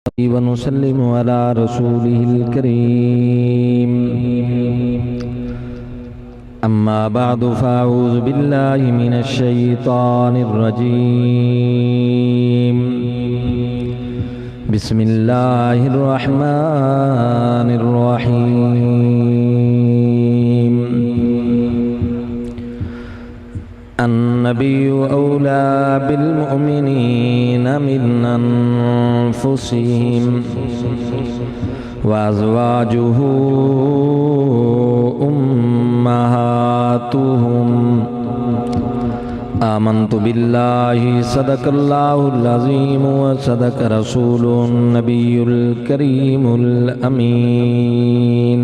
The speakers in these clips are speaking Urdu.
ونسلم على رسوله الكريم أما بعد فأعوذ بالله من الشيطان الرجيم بسم الله الرحمن الرحيم النبي أولى بالمؤمنين من أنفسهم وأزواجه أمهاتهم آمنت بالله صدق الله العظيم وصدق رسوله النبي الكريم الأمين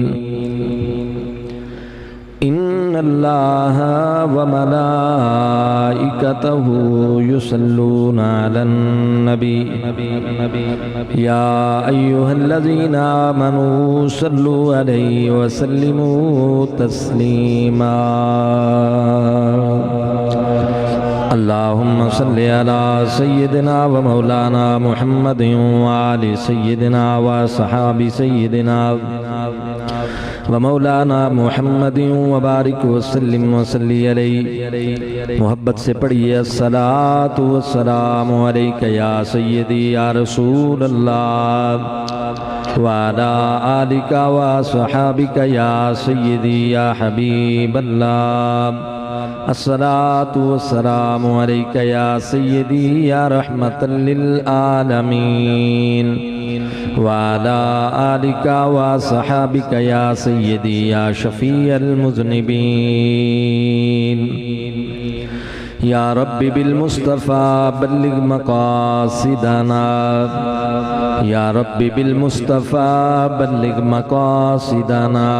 إن الله وملائكته يصلون على النبي يا أيها الذين آمنوا صلوا عليه وسلموا تسليما اللهم صل على سيدنا ومولانا محمد وآل سيدنا وصحاب سيدنا ومولانا محمد وبارک وسلم وصلی علیہ. محبت سے پڑھیے الصلاۃ والسلام علیک یا سیدی یا رسول اللہ وعلی آلک وصحابک یا سیدی یا حبیب اللہ. الصلاۃ والسلام علیک یا سیدی یا رحمۃ للعالمین وعلى آلك وصحابك يا سيدي يا شفيع المذنبين. يا رب بالمصطفى بلغ مقاصدنا يا رب بالمصطفى بلغ مقاصدنا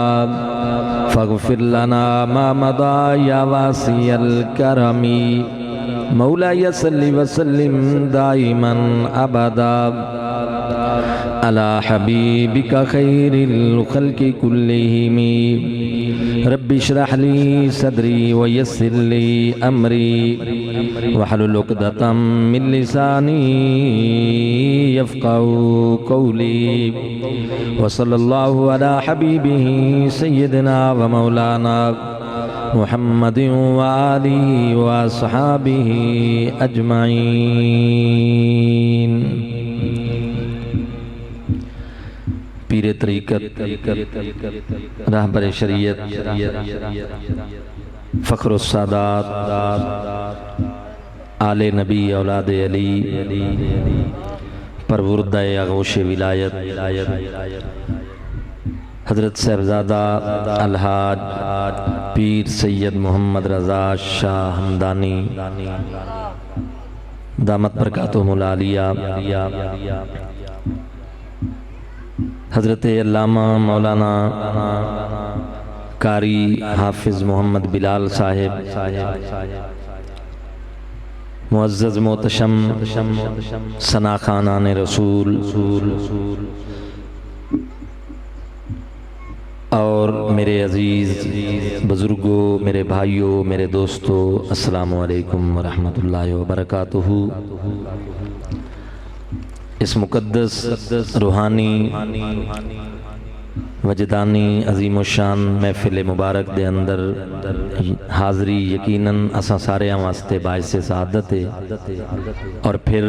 فاغفر لنا ما مضى يا واسع الكرم. مولاي صل وسلم دائما أبدا على حبيبك خير الخلق كلهم. رب اشرح لي صدري ويسر لي أمري واحلل عقدة من لساني يفقهوا قولي. وصلى الله على حبيبه سيدنا ومولانا محمد وآله وأصحابه أجمعين. پیر طریقت رہبر شریعت فخر السادات آل نبی اولاد علی پروردہ آغوش ولایت حضرت صاحبزادہ الحاج پیر سید محمد رضا شاہ ہمدانی دامت برکاتہم العالیہ، حضرت علامہ مولانا قاری حافظ محمد بلال صاحب، معزز محتشم ثنا خانان رسول اور میرے عزیز بزرگوں، میرے بھائیوں، میرے دوستوں، السلام علیکم ورحمۃ اللہ وبرکاتہ. اس مقدس روحانی وجدانی عظیم الشان محفل مبارک دے اندر حاضری یقیناً اساں سارے واسطے باعث سعادت ہے، اور پھر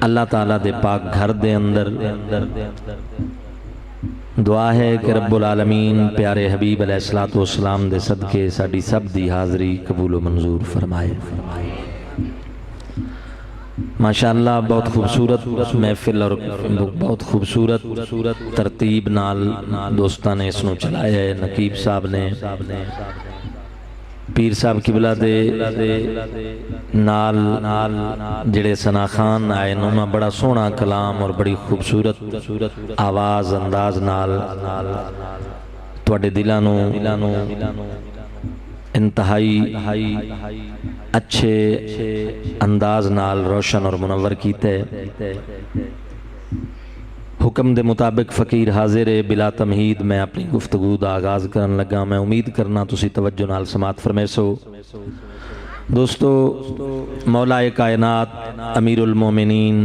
اللہ تعالیٰ دے پاک گھر دے اندر دعا ہے کہ رب العالمین پیارے حبیب علیہ السلام دے صدقے ساڈی سب دی حاضری قبول و منظور فرمائے. ماشاءاللہ بہت خوبصورت محفل اور بہت خوبصورت ترتیب نال دوستاں نے اس نو چلایا ہے. نقیب صاحب نے پیر صاحب قبلہ دے نال جڑے ثنا خان آئے انہوں بڑا سونا کلام اور بڑی خوبصورت آواز انداز نال تواڈے دلانوں انتہائی اچھے انداز نال روشن اور منور کیتے. حکم دے مطابق فقیر حاضر ہے. بلا تمہید میں اپنی گفتگو دا آغاز کرن لگا. میں امید کرنا تسی توجہ نال سماعت فرمیسو. دوستو، مولا کائنات، امیر المومنین،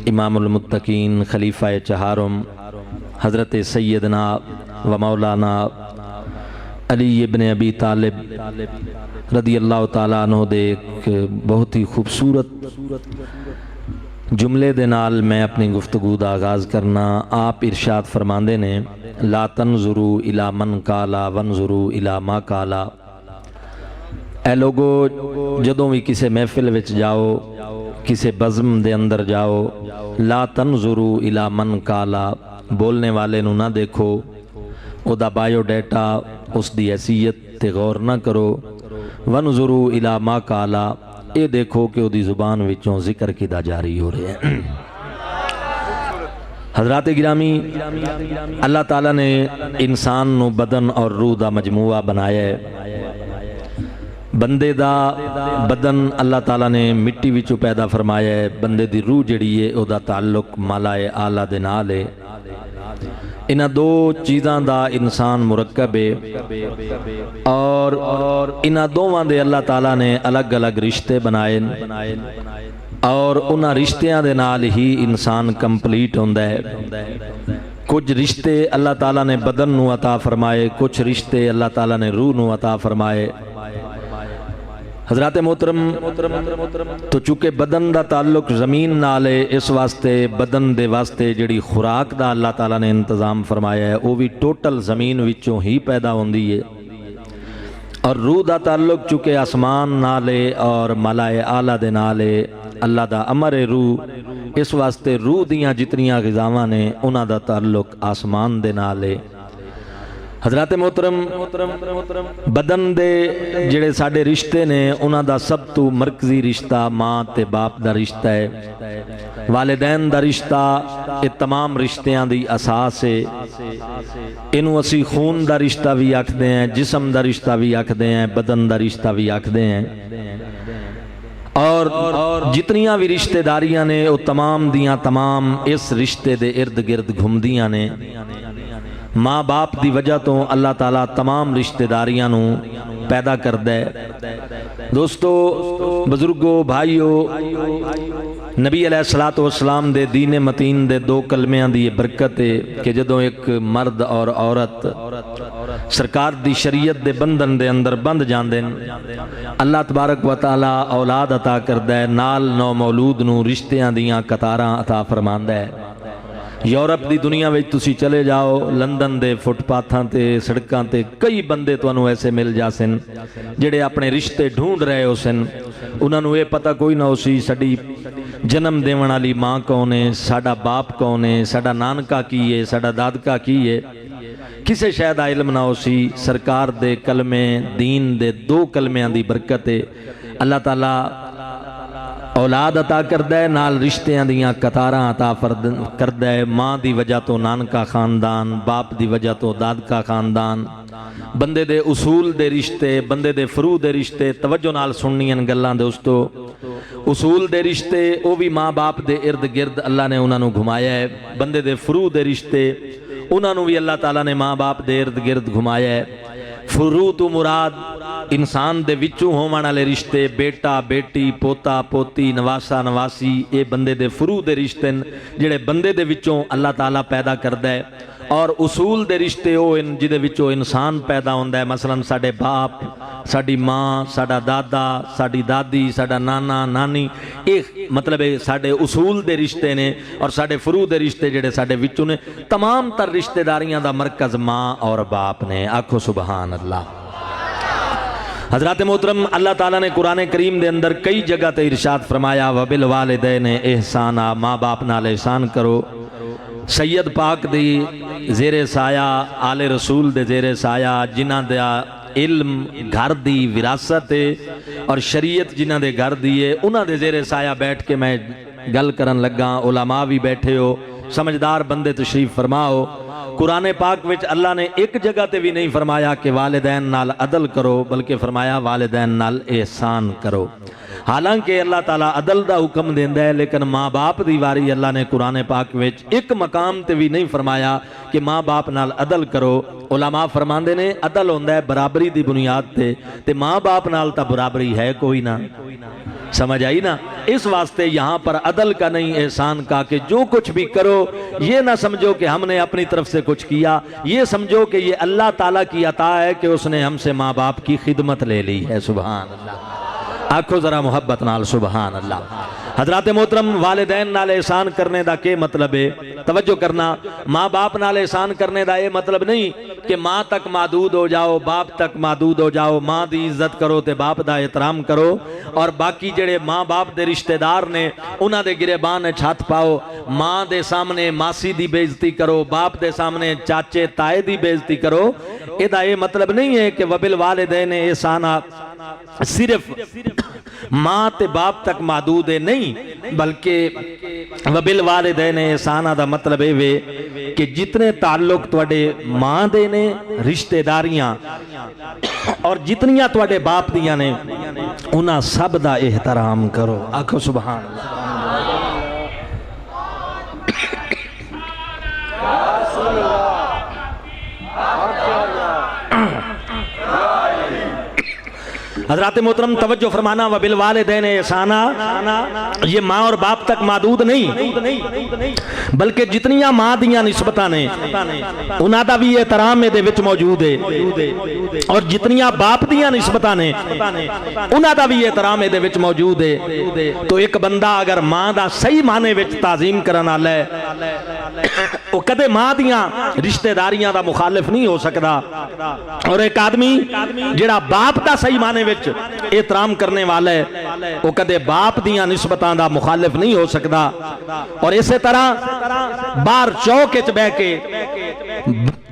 امام المتقین، خلیفہ چہارم حضرت سیدنا و مولانا علی ابن ابی طالب رضی اللہ تعالیٰ عنہ دے ایک بہت ہی خوبصورت جملے دے نال میں اپنی گفتگو دا آغاز کرنا۔ آپ ارشاد فرماندے نے، لا تنظروا الی من قالا وانظروا الی ما قالا۔ اے لوگو، جدوں بھی کسے محفل وچ جاؤ، کسے بزم دے اندر جاؤ، لا تنظروا الی من قالا، بولنے والے نو نہ دیکھو، او دا بایو ڈیٹا، اس دی حیثیت تے غور نہ کرو، وانظروا الی ما قالا، اے دیکھو کہ او دی زبان وچوں ذکر کدا جاری ہو رہے ہیں۔ حضرات گرامی، اللہ تعالیٰ نے انسان نو بدن اور روح دا مجموعہ بنایا ہے۔ بندے دا بدن اللہ تعالیٰ نے مٹی وچوں پیدا فرمایا ہے، بندے دی روح جڑی ہے او دا تعلق مالائے اعلیٰ دے نال ہے۔ انہاں دو چیزاں دا انسان مرکب ہے، اور انہاں دوواں دے اللہ تعالیٰ نے الگ الگ رشتے بنائے، اور انہاں رشتیاں دے نال ہی انسان کمپلیٹ ہوندا ہے۔ کچھ رشتے اللہ تعالیٰ نے بدن نو عطا فرمائے، کچھ رشتے اللہ تعالیٰ نے روح نو عطا فرمائے۔ حضرات محترم، تو چونکہ بدن دا تعلق زمین نال ہے، اس واسطے بدن دے واسطے جڑی خوراک دا اللہ تعالیٰ نے انتظام فرمایا ہے وہ بھی ٹوٹل زمین وچوں ہی پیدا ہوندی ہے۔ اور روح دا تعلق چونکہ آسمان نال ہے اور ملائے اعلیٰ دے نال ہے، اللہ دا امر ہے روح، اس واسطے روح دیاں جتنیاں غذاواں نے انہاں دا تعلق آسمان دے نال ہے۔ حضرات محترم، بدن دے جڑے ساڈے رشتے نے انہاں دا سب تو مرکزی رشتہ ماں تے باپ دا رشتہ ہے، والدین دا رشتہ، یہ تمام رشتیاں دی اساس ہے۔ انہوں اسی خون دا رشتہ بھی آکھدے ہیں، جسم دا رشتہ بھی آکھدے ہیں، بدن دا رشتہ بھی آکھدے ہیں، اور جتنیاں بھی رشتہ داریاں نے وہ تمام دیاں تمام اس رشتے دے ارد گرد گھومدیاں نے۔ ماں باپ دی وجہ تو اللہ تعالیٰ تمام رشتہ داریاں نو پیدا کردہ ہے۔ دوستو، بزرگو، بھائیو، نبی علیہ السلام دے دین متین دے دو کلمیاں دی برکت ہے کہ جدوں ایک مرد اور عورت سرکار دی شریعت دے بندن دے اندر بند جاندے، اللہ تبارک و تعالیٰ اولاد عطا کردہ ہے، نال نو مولود نو رشتیاں دیاں قطاراں عطا فرماندہ ہے۔ یورپ دی دنیا وچ تسی چلے جاؤ، لندن دے فٹ پاتھاں تے سڑکاں تے کئی بندے تانوں ایسے مل جاسن جڑے اپنے رشتے ڈھونڈ رہے ہو سن، انہاں نوں یہ پتہ کوئی نہ ہو سی ساڈی جنم دیون والی ماں کون ہے، ساڈا باپ کون ہے، ساڈا نانکا کی ہے، ساڈا دادکا کی ہے، کسے شاید علم نہ ہو سی۔ سرکار دے کلمے دین دے دو کلمیاں دی برکت ہے، اللہ تعالیٰ اولاد عطا کردہ ہے، نال رشتیاں دیاں قطاراں عطا کردہ ہے۔ ماں دی وجہ تو نانکا خاندان، باپ دی وجہ تو دادکا خاندان، بندے دے اصول دے رشتے، بندے دے فروع دے رشتے، توجہ نال سننیاں گلاں دوستو، اصول دے رشتے وہ بھی ماں باپ دے ارد گرد اللہ نے انہاں نو گھمایا ہے، بندے دے فروع دے رشتے انہاں نو بھی اللہ تعالیٰ نے ماں باپ دے ارد گرد گھمایا ہے۔ فروع تو مراد انسان دے وچوں ہون والے رشتے، بیٹا بیٹی، پوتا پوتی، نواسا نواسی، اے بندے دے فروع دے رشتے جڑے بندے دے وچوں اللہ تعالیٰ پیدا کردہ ہے۔ اور اصول دے رشتے او ان جدے وچوں انسان پیدا ہوندہ ہے، مثلا ساڈے باپ، ساڈی ماں، ساڈا دادا، ساڈی دادی، ساڈا نانا نانی، ایک مطلب ہے ساڈے اصول دے رشتے نے، اور ساڈے فروع دے رشتے جڑے ساڈے وچوں نے، تمام تر رشتے داریاں دا مرکز ماں اور باپ نے۔ آکھو سبحان اللہ۔ حضرات محترم، اللہ تعالیٰ نے قرآن کریم دے اندر کئی جگہ تے ارشاد فرمایا وَبِالْوَالِدَيْنِ احسانا، ماں باپ نال احسان کرو۔ سید پاک دی زیر سایہ، آل رسول دے زیر سایہ، جنہ دا علم گھر دی وراثت ہے اور شریعت جنہ دے گھر دی ہے، انہ دے زیر سایہ بیٹھ کے میں گل کرن لگا، علماء بھی بیٹھے ہو، سمجھدار بندے تشریف فرماؤ۔ قرآن پاک وچ اللہ نے ایک جگہ تے بھی نہیں فرمایا کہ والدین نال عدل کرو، بلکہ فرمایا والدین نال احسان کرو۔ حالانکہ اللہ تعالیٰ عدل دا حکم دیندا ہے، لیکن ماں باپ دی واری اللہ نے قرآن پاک وچ ایک مقام تے بھی نہیں فرمایا کہ ماں باپ نال عدل کرو۔ علماء فرماندے نے عدل ہوندا ہے برابری دی بنیاد تے ماں باپ نال تا برابری ہے کوئی نہ، سمجھ آئی نا؟ اس واسطے یہاں پر عدل کا نہیں احسان کا کہ جو کچھ بھی کرو یہ نہ سمجھو کہ ہم نے اپنی طرف سے کچھ کیا، یہ سمجھو کہ یہ اللہ تعالیٰ کی عطا ہے کہ اس نے ہم سے ماں باپ کی خدمت لے لی ہے۔ سبحان اللہ، آنکھو ذرا محبت نال سبحان اللہ۔ حضرات محترم، والدین نال احسان کرنے دا کے مطلب ہے؟ توجہ کرنا، ماں باپ نال احسان کرنے دا یہ مطلب نہیں کہ ماں تک محدود ہو جاؤ، باپ تک محدود ہو جاؤ، ماں دی عزت کرو تے باپ دا احترام کرو، اور باقی جڑے ماں باپ دے رشتہ دار نے انہاں دے گریبان ہاتھ پاؤ، ماں دے سامنے ماسی دی بے عزتی کرو، باپ دے سامنے چاچے تائے دی بے عزتی کرو۔ ادا یہ مطلب نہیں ہے کہ وبالوالدین احسانا صرف ماں تے باپ تک محدود ہے، نہیں، بلکہ وبالوالدین احسانا دا مطلب ہے کہ جتنے تعلق تواڈے ماں دے نے رشتہ داریاں اور جتنیاں تواڈے باپ دیاں نے انہاں سب دا احترام کرو۔ آکھو سبحان اللہ۔ حضرات محترم توجہ فرمانا، وبالوالدین احسانا یہ ماں اور باپ تک محدود نہیں، بلکہ جتنیاں ماں دیاں نسبتاں نے انہاں دا بھی احترام دے وچ موجود ہے، اور جتنیاں باپ دیاں نسبتاں نے انہاں دا بھی احترام دے وچ موجود ہے۔ تو ایک بندہ اگر ماں دا صحیح معنی وچ تعظیم کرن والا ہے وہ کدے ماں دیاں رشتہ داریاں دا مخالف نہیں ہو سکدا، اور ایک آدمی جڑا باپ دا صحیح معنی وچ احترام کرنے والا ہے وہ کدے باپ دیاں نسبتاں دا مخالف نہیں ہو سکدا۔ اور اسی طرح باہر چوک وچ بیٹھ کے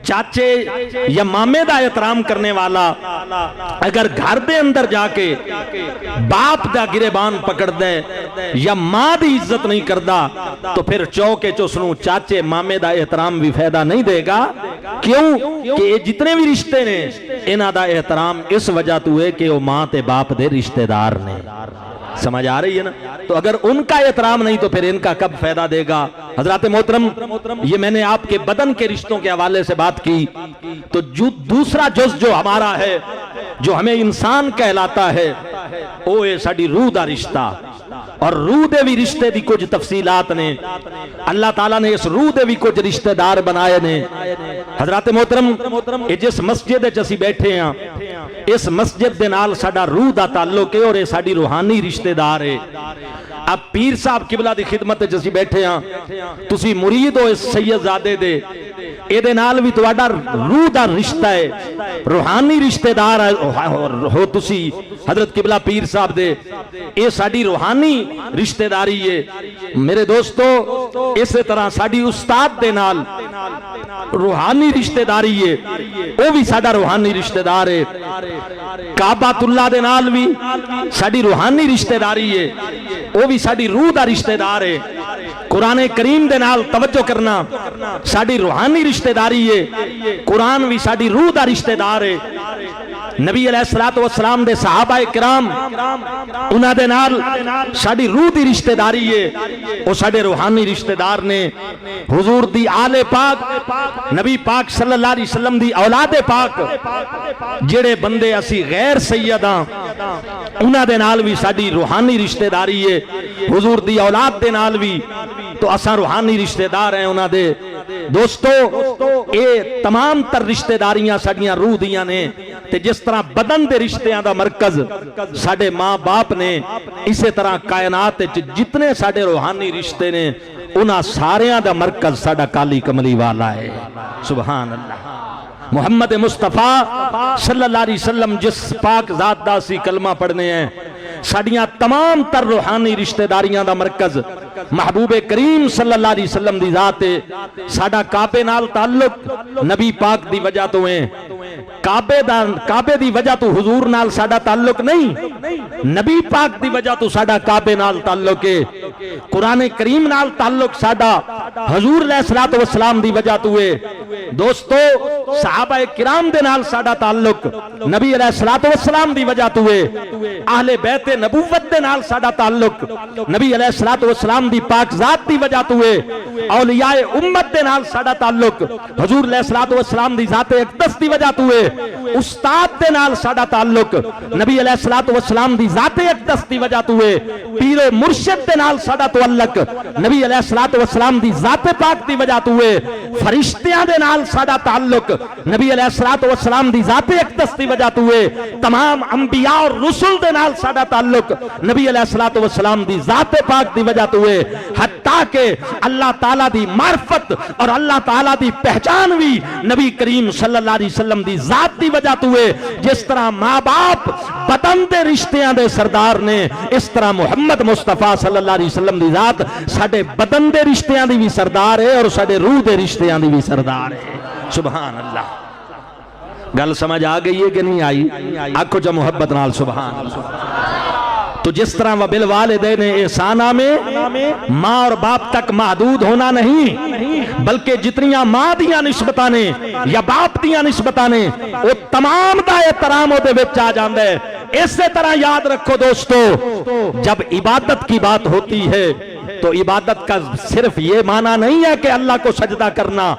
چاچے یا مامے دا احترام کرنے والا اگر گھر دے اندر جا کے باپ دا گریبان پکڑ دے یا ماں دی عزت نہیں کردا تو پھر چوکے چوسنوں چاچے مامے دا احترام بھی فائدہ نہیں دے گا۔ کیوں کہ یہ جتنے بھی رشتے نے انہاں دا احترام اس وجہ تو ہے کہ وہ ماں تے باپ دے رشتے دار نے۔ سمجھ آ رہی ہے نا؟ تو اگر ان کا احترام نہیں تو پھر ان کا کب فائدہ دے گا؟ حضرات محترم، یہ میں نے آپ کے بدن کے رشتوں کے حوالے سے بات کی، تو دوسرا جز جو ہمارا ہے جو ہمیں انسان کہلاتا ہے وہ ہے ساڈی روح دا رشتہ، اور روح دے بھی رشتے دی کچھ تفصیلات نے، اللہ تعالیٰ نے اس روح دے بھی کچھ رشتہ دار بنائے نے۔ حضرات محترم، جس مسجد وچ اسی بیٹھے ہیں اس مسجد دے نال ساڈا روح دا تعلق ہے اور یہ ساڈی روحانی رشتہ دار ہے۔ اب پیر صاحب قبلہ دی خدمت وچ اسی بیٹھے ہیں، تسی مرید ہو اس سید زادے دے، اے دے نال بھی تواڈا روح دا رشتہ ہے، روحانی رشتہ دار ہو تسی حضرت قبلہ پیر صاحب دے، اے ساڈی روحانی رشتہ داری ہے۔ میرے دوستو، اسی طرح ساڈی استاد دے نال روحانی رشتہ داری ہے، وہ بھی ساڈا روحانی رشتہ دار ہے۔ کعبۃ اللہ دے نال بھی ساڈی روحانی رشتہ داری ہے، وہ بھی ساڈی روح دا رشتہ دار ہے۔ قرآن کریم دے نال توجہ کرنا، ساڈی روحانی رشتہ داری ہے، قرآن بھی ساڈی روح دا رشتہ دار ہے۔ نبی علیہ السلام دے صحابہ کرام انہاں دے نال ساڈی روح دی رشتہ داری ہے، وہ ساڈے روحانی رشتہ دار نے۔ حضور دی آل پاک، نبی پاک صلی اللہ علیہ وسلم دی اولاد پاک، جڑے بندے اسی غیر سیداں انہاں دے نال بھی ساڈی روحانی رشتہ داری ہے، حضور دی اولاد دے نال بھی تو اساں روحانی رشتہ دار ہیں انہاں دے۔ دوستو، اے تمام تر رشتہ داریاں ساڈیاں روح دیاں نے، تے جس طرح بدن دے رشتیاں دا مرکز ساڈے ماں باپ نے، اسی طرح کائنات جتنے ساڈے روحانی رشتے نے انہاں ساریاں دا مرکز ساڈا کالی کملی والا ہے۔ سبحان اللہ۔ محمد مصطفیٰ صلی اللہ علیہ وسلم جس پاک ذات دا سی کلمہ پڑھنے ہیں، ساڈیاں تمام تر روحانی رشتہ داریاں دا مرکز محبوب کریم صلی اللہ علیہ وسلم دی ذات ہے۔ ساڈا کعبے نال تعلق نبی پاک دی وجہ تو ہے، کعبے دی وجہ تو حضور نال ساڈا تعلق نہیں، نبی پاک دی وجہ تو ساڈا کعبے نال تعلق ہے۔ قرآن کریم نال تعلق ساڈا حضور علیہ السلام دی وجہ تو ہے، دوستو صحابہ کرام دے نال ساڈا تعلق نبی علیہ الصلوۃ والسلام دی وجہ تو ہے، اہل بیت نبوت دے نال ساڈا تعلق نبی علیہ الصلوۃ والسلام دی پاک ذات دی وجہ تو ہے، اولیاء امت دے نال ساڈا تعلق حضور علیہ الصلوۃ والسلام دی ذات اقدس دی وجہ تو ہے، استاد دے نال ساڈا تعلق نبی علیہ الصلوۃ والسلام دی ذات اقدس دی وجہ تو ہے، پیر و مرشد دے نال ساڈا تعلق نبی علیہ الصلوۃ والسلام دی ذات پاک دی وجہ تو ہے، فرشتیاں دے نال ساڈا تعلق نبی علیہ الصلوۃ والسلام دی ذات اقدس دی وجہ تو ہے، تمام انبیاء اور رسول دے نال ساڈا تعلق نبی علیہ الصلوۃ والسلام دی ذات پاک دی وجہ تو ہے، حتیٰ کہ اللہ تعالیٰ دی معرفت اور اللہ تعالیٰ دی پہچان بھی نبی کریم صلی اللہ علیہ وسلم دی ذات دی وجہ تو ہے۔ جس طرح ماں باپ بدن دے رشتیاں دے سردار نے، اس طرح محمد مصطفیٰ صلی اللہ علیہ وسلم دی ذات ساڈے بدن دے رشتیاں دی بھی سردار ہے اور ساڈے روح دے رشتیاں دی بھی سردار ہے۔ سبحان اللہ، گل سمجھ آ گئی ہے کہ نہیں آئی؟ آنکھوں جا محبت نال سبحان اللہ۔ تو جس طرح وبالوالدین احسانا میں ماں اور باپ تک محدود ہونا نہیں، بلکہ جتنیاں ماں دیاں نسبتاں نے یا باپ دیاں نسبتاں نے وہ تمام دا احترام دے وچ آ جاندا ہے۔ اسی طرح یاد رکھو دوستو، جب عبادت کی بات ہوتی ہے تو عبادت کا صرف یہ معنی نہیں ہے کہ اللہ کو سجدہ کرنا،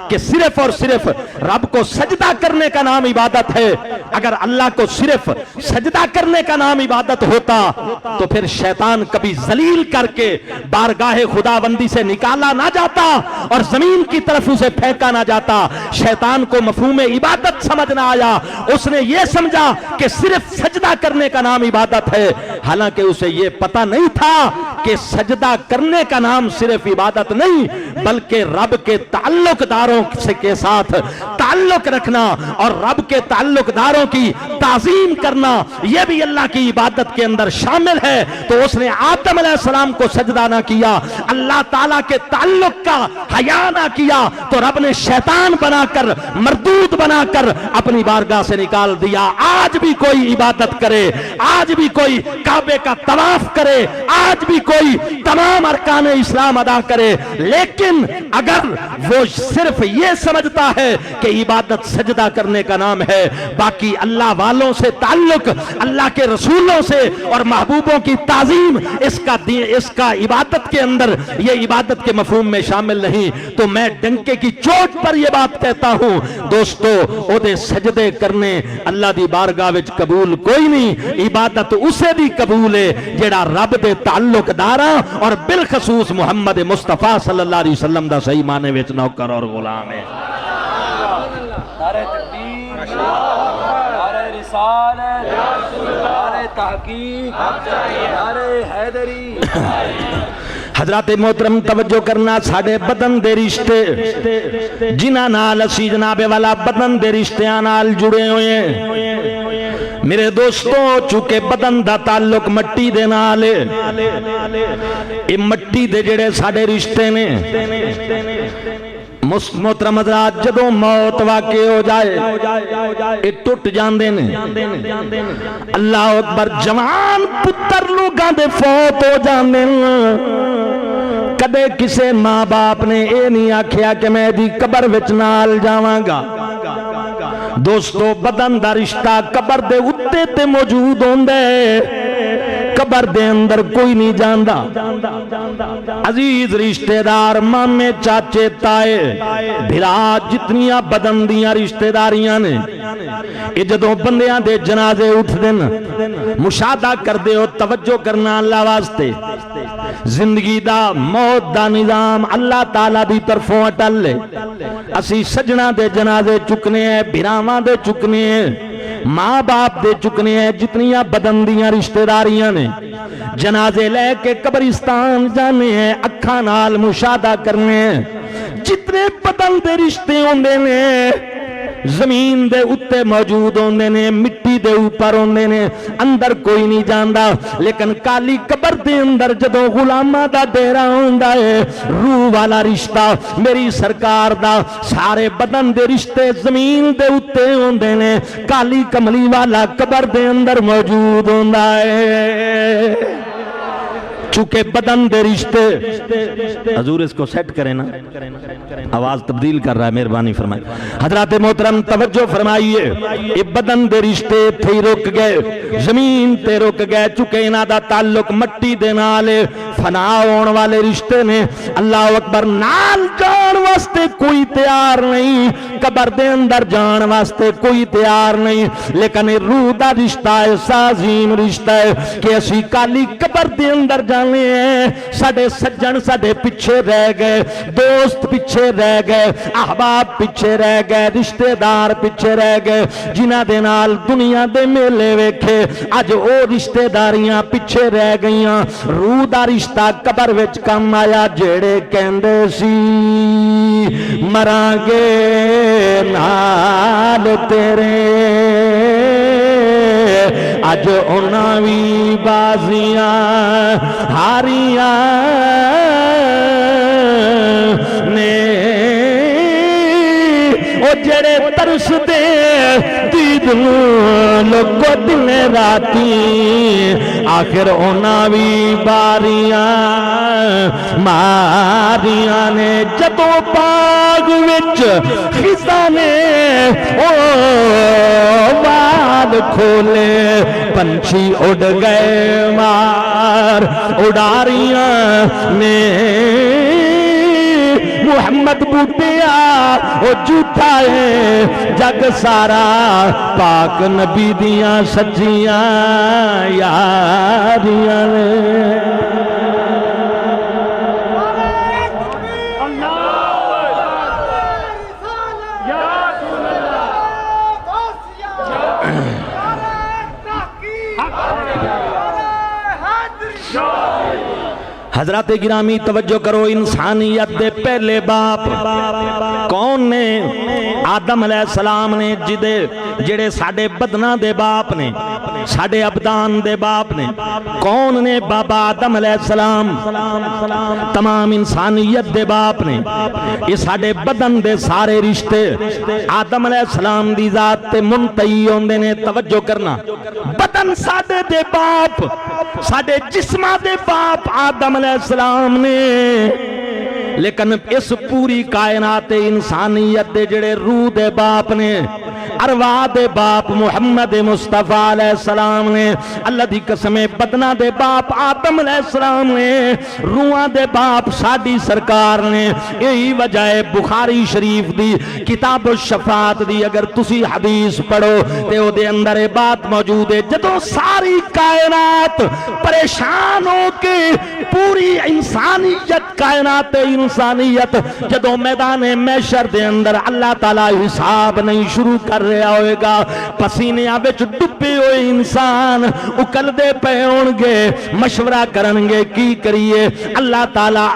کہ صرف اور صرف رب کو سجدہ کرنے کا نام عبادت ہے۔ اگر اللہ کو صرف سجدہ کرنے کا نام عبادت ہوتا تو پھر شیطان کبھی ذلیل کر کے بارگاہ خداوندی سے نکالا نہ جاتا اور زمین کی طرف اسے پھینکا نہ جاتا۔ شیطان کو مفہوم عبادت سمجھ نہ آیا، اس نے یہ سمجھا کہ صرف سجدہ کرنے کا نام عبادت ہے، حالانکہ اسے یہ پتہ نہیں تھا کہ سجدہ کرنے کا نام صرف عبادت نہیں بلکہ رب کے تعلق داروں کے ساتھ تعلق رکھنا اور رب کے تعلق داروں کی تعظیم کرنا یہ بھی اللہ کی عبادت کے اندر شامل ہے۔ تو اس نے آدم علیہ السلام کو سجدہ نہ کیا، اللہ تعالیٰ کے تعلق کا حیا نہ کیا، تو رب نے شیطان بنا کر مردود بنا کر اپنی بارگاہ سے نکال دیا۔ آج بھی کوئی عبادت کرے، آج بھی کوئی کعبے کا طواف کرے، آج بھی کوئی تمام ارکان اسلام ادا کرے، لیکن اگر وہ صرف یہ سمجھتا ہے کہ عبادت سجدہ کرنے کا نام ہے، باقی اللہ والوں سے تعلق، اللہ کے رسولوں سے اور محبوبوں کی تعظیم اس کا عبادت کے اندر، یہ عبادت کے مفہوم میں شامل نہیں، تو میں ڈنکے کی چوٹ پر یہ بات کہتا ہوں دوستو، او دے سجدے کرنے اللہ دی بارگاہ وچ قبول کوئی نہیں، عبادت اسے دی قبول ہے جیڑا رب دے تعلق داراں اور بالخصوص محمد مصطفیٰ صلی اللہ علیہ وسلم دا صحیح معنی وچ نوکر اور غلام ہے۔ نعرہ تکبیر، نعرہ رسالت، نعرہ تحقیق، نعرہ حیدری۔ حضرات محترم توجہ کرنا، ساڑھے بدن دے رشتے جنہاں نال اسی جناب والا بدن دے رشتیاں نال جڑے ہوئے ہیں میرے دوستوں، چونکہ بدن دا تعلق مٹی دے نال ہے، یہ مٹی دے جڑے ساڑھے رشتے نے محترم حضرات، جدوں موت واقع ہو جائے یہ ٹوٹ جاندے نے۔ اللہ اکبر، جوان پتر لوگاں دے فوت ہو جاندے نے، کدے کسے ماں باپ نے اے نہیں آکھیا کہ میں دی قبر وچ نال جاواں گا۔ دوستو، بدن دا رشتہ قبر دے اتے تے موجود ہوندے، قبر دے اندر کوئی نہیں جاندا۔ عزیز رشتہ دار، مامے، چاچے، تائے، بھرا، جتنیاں بدن دیاں رشتہ داریاں نے، یہ جدوں بندیاں دے جنازے اٹھ دن مشاہدہ کر دے ہو، توجہ کرنا اللہ واسطے، زندگی دا موت دا نظام اللہ تعالیٰ دی طرفوں اٹل لے۔ اسی سجنہ دے جنازے چکنے ہیں، بھراواں دے چکنے ہیں، ماں باپ دے چکنے ہیں، جتنیاں بدن دیاں رشتہ داریاں نے، جنازے لے کے قبرستان جانے ہیں، اکھاں نال مشاہدہ کرنے ہیں، جتنے بدن دے رشتے ہوندے نے زمین دے اتے موجود ہوندے نے، مٹی دے اوپر ہوندے نے، اندر کوئی نہیں جاندا، لیکن کالی قبر دے اندر جدوں غلاماں دا ڈیرا ہوندا ہے، روح والا رشتہ میری سرکار دا، سارے بدن دے رشتے زمین دے اتے ہوندے نے، کالی کملی والا قبر دے اندر موجود ہوندا ہے۔ چونکہ بدن دے رشتے، حضور اس کو سیٹ کریں نا، آواز تبدیل کر رہا ہے، مہربانی فرمائیں حضرات محترم توجہ فرمائیے، یہ بدن دے رشتے تھے رک گئے، زمین تے رک گئے، چونکہ انہاں دا تعلق مٹی دے نال فنا ہون والے رشتے نے۔ اللہ اکبر، نال جان واسطے کوئی تیار نہیں، قبر دے اندر جان واسطے کوئی تیار نہیں، لیکن روح دا رشتہ ایسا عظیم رشتہ ہے کہ اسی کالی قبر دے اندر جانے ہیں، ساڈے سجن ساڈے پیچھے رہ گئے، دوست پیچھے رہ گئے، احباب پیچھے رہ گئے، رشتہ دار پیچھے رہ گئے، جنہاں دے نال دنیا دے میلے ویکھے اج او رشتہ داریاں پیچھے رہ گئیاں۔ روح دا رشتہ قبر وچ کم آیا، جڑے کہندے سی مراں گے نال تیرے، اج انہاں وی بازیاں ہاریاں نے، او جڑے ترس دے دید لوگو دن راتی، آخر انہاں وی باریاں ماریاں نے۔ جدوں باغ وچ خزاں نے او وال کھولے، پنچھی اڑ گئے مار اڑاریاں نے، محمد بوٹیا او جھوٹا ہے جگ سارا، پاک نبی دیاں سچیاں یاریاں نے۔ حضرات گرامی توجہ کرو، انسانیت دے پہلے باپ کون نے؟ آدم علیہ السلام نے، جڑے ساڑے بدنہ دے باپ نے، ساڑے ابدان دے باپ نے۔ کون نے؟ بابا آدم علیہ السلام، تمام انسانیت دے باپ نے۔ یہ ساڑے بدن دے سارے رشتے آدم علیہ السلام دی ذات تے منتہی ہوندے نے۔ توجہ کرنا، بدن ساڑے دے باپ، ساڑے جسمہ دے باپ آدم علیہ السلام نے، لیکن اس پوری کائنات انسانیت دے جڑے روح دے باپ نے، ارواح دے باپ محمد مصطفیٰ علیہ السلام نے۔ اللہ دی قسم، بدنہ دے باپ آدم علیہ السلام نے، روحاں دے باپ ساڈی سرکار نے۔ یہی وجہ ہے بخاری شریف دی کتاب الشفاعت دی اگر تسی حدیث پڑھو تے او دے اندر یہ بات موجود ہے، جدوں ساری کائنات پریشان ہو کے، پوری انسانیت، کائنات انسانیت جدوں میدان محشر دے اندر اللہ تعالیٰ حساب نہیں شروع کر رہا ہوئے گا، پسینیاں وچ ڈبے ہوئے انسان اکل دے پے ہونگے، مشورہ کرنگے کی کریے، اللہ تعالیٰ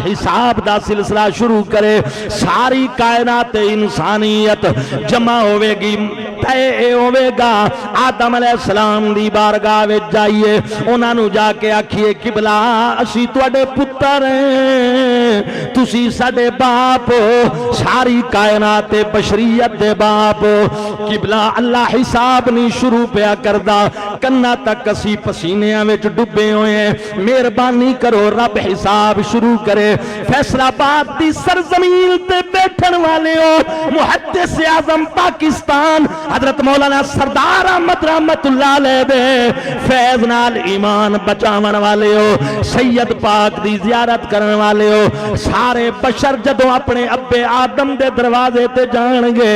حساب دا سلسلہ شروع کرے، ساری کائنات انسانیت جمع ہوئے گی، تے ہوئے گا۔ آدم علیہ السلام دی بارگاہ وچ جائیے، انہاں نو جا کے آکھیے قبلہ اسی تواڈے پتر ہیں، تسی ساڈے باپ، ساری کائنات بشریت دے باپ۔ قبلہ اللہ حساب نہیں شروع پیا کردا، کنا تک اسی پسینیاں وچ ڈبے ہوئے ہیں، مہربانی کرو رب حساب شروع کرے۔ فیصلہ آباد دی سرزمین تے بیٹھن والے ہو، محدث اعظم پاکستان حضرت مولانا سردار احمد رحمت اللہ علیہ دے فیض نال ایمان بچاون والے ہو، سید پاک دی زیارت کرن والے ہو، سارے بشر جدوں اپنے ابے آدم دے دروازے تے جان گے،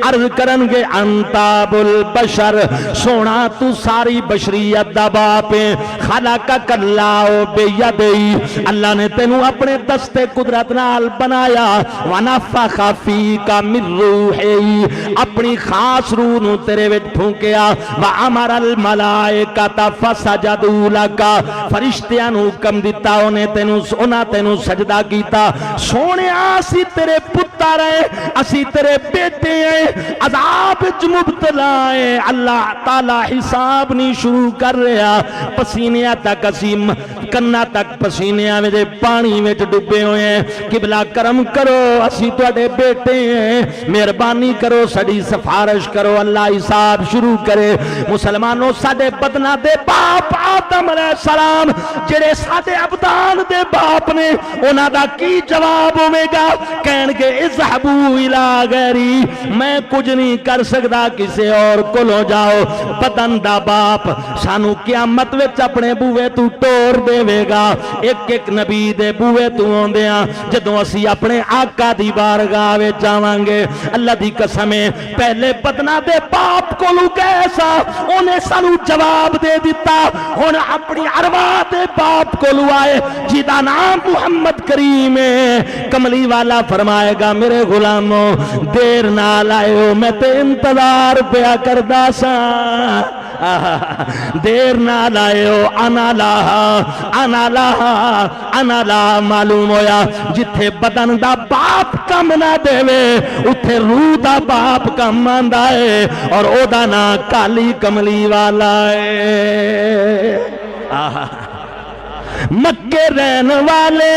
عرض کرن گے انتاب البشر، سونا تو ساری بشریت دا باپ ہے، خلقک اللہ بیدئی، اللہ نے تینوں اپنے دست قدرت نال بنایا، ونفخ فیک من روحی، اپنی خاص روح نو تیرے وچ پھونکیا، وامر الملائکۃ فسجدوا لک، فرشتیاں نو حکم دتا، انہاں تینوں سجدہ کیتا۔ سونے اسی تیرے پتر ہیں، اسی تیرے بیٹے ہیں، عذاب وچ مبتلا ہیں، اللہ تعالی حساب نہیں شروع کر رہا، پسینیاں تک اسی کنا تک پسینے آویں دے پانی وچ ڈبے ہوئے ہیں قبلہ کرم کرو اسی تواڈے بیٹے ہیں مہربانی کرو ساڈی سفارش کرو اللہ حساب شروع کرے مسلمانوں ساڈے بدنا دے باپ آدم علیہ السلام جڑے ساڈے ابدان دے باپ نے انہاں دا کی جواب ہوے گا کہن گے اذهبوا الی غیری میں کچھ نہیں کر سکدا کسے اور کولوں جاؤ بدن دا باپ سانو قیامت وچ اپنے بوئے تو ٹور دے گا ایک ایک نبی دے بوئے تو ہوندیاں جدوں اسی اپنے آقا دی بارگاہ وچ جاواں گے اللہ دی قسم پہلے بدنا دے باپ کولوں کیسا انہیں سانو جواب دے دیتا ہن اپنی ارواح دے باپ کولوں آئے جیدا نام محمد کریم ہے کملی والا فرمائے گا میرے غلاموں دیر نہ لائیو میں تے انتظار پیا کردا سا دیر نہ لائیو انا لا معلوم ہویا جتھے بدن دا باپ کم نہ دے اتھے روح دا باپ کم آندا ہے اور او دا نا کالی کملی والا ہے مکے رہن والے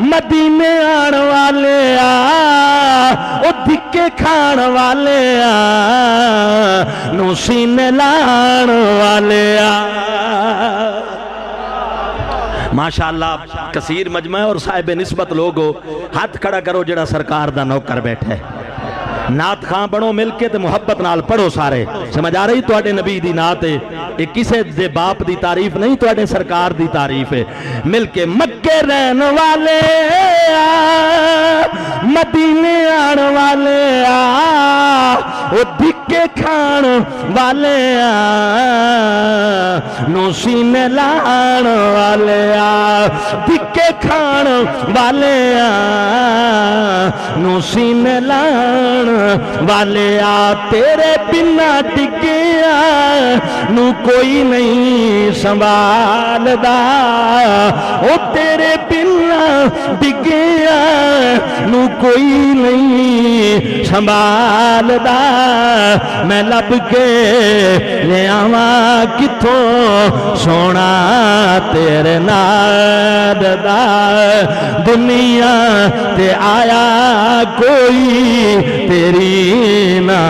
مدینے آن والے او دھکے کھان والے نو سینے لان والے ماشاءاللہ کثیر مجمع اور صاحب نسبت لوگو ہاتھ کھڑا کرو جڑا سرکار دا نوکر بیٹھے نات خان بڑھو مل کے تے محبت نال پڑھو سارے سمجھ آ رہی تو اڈے نبی دی نات ہے ایک کسے دے باپ دی تعریف نہیں تو اڈے سرکار دی تعریف ہے مل کے مکے رہن والے مدینے آن والے او دھکے کھان والے نو سینے لان والے دھکے کھان والے نو سینے لان والے تیرے بنا ٹکیا نو کوئی نہیں سنبھالدا او تیرے بنا ٹکیا نو کوئی نہیں سنبھالدا میں لب کے لے آواں کتھوں سونا تیرے نال دا دنیا تے آیا کوئی تیری نا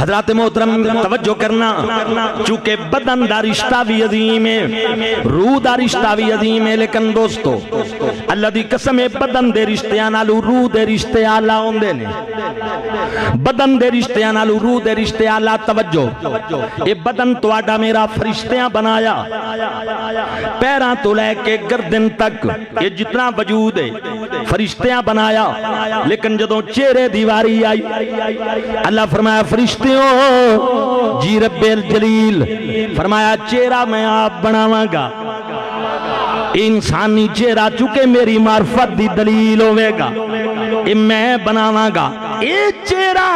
حضرات محترم توجہ کرنا چونکہ بدن دا رشتہ بھی عظیم ہے روح دا رشتہ بھی عظیم ہے لیکن دوستو اللہ دی قسم بدن دے رشتیاں نالو روح دے رشتے آلہ ہوندے نے بدن دے رشتیاں نالو روح دے رشتے آلہ توجہ یہ بدن تو آڈا میرا فرشتیاں بنایا پیران تو لے کے گردن تک یہ جتنا وجود ہے فرشتیاں بنایا لیکن جدوں چہرے دیواری آئی اللہ فرمایا فرشتے جی رب الجلیل فرمایا چہرہ میں آپ بناواں گا انسانی چہرہ چکے میری معرفت دی دلیل ہوئے گا میں بناواں گا یہ چہرہ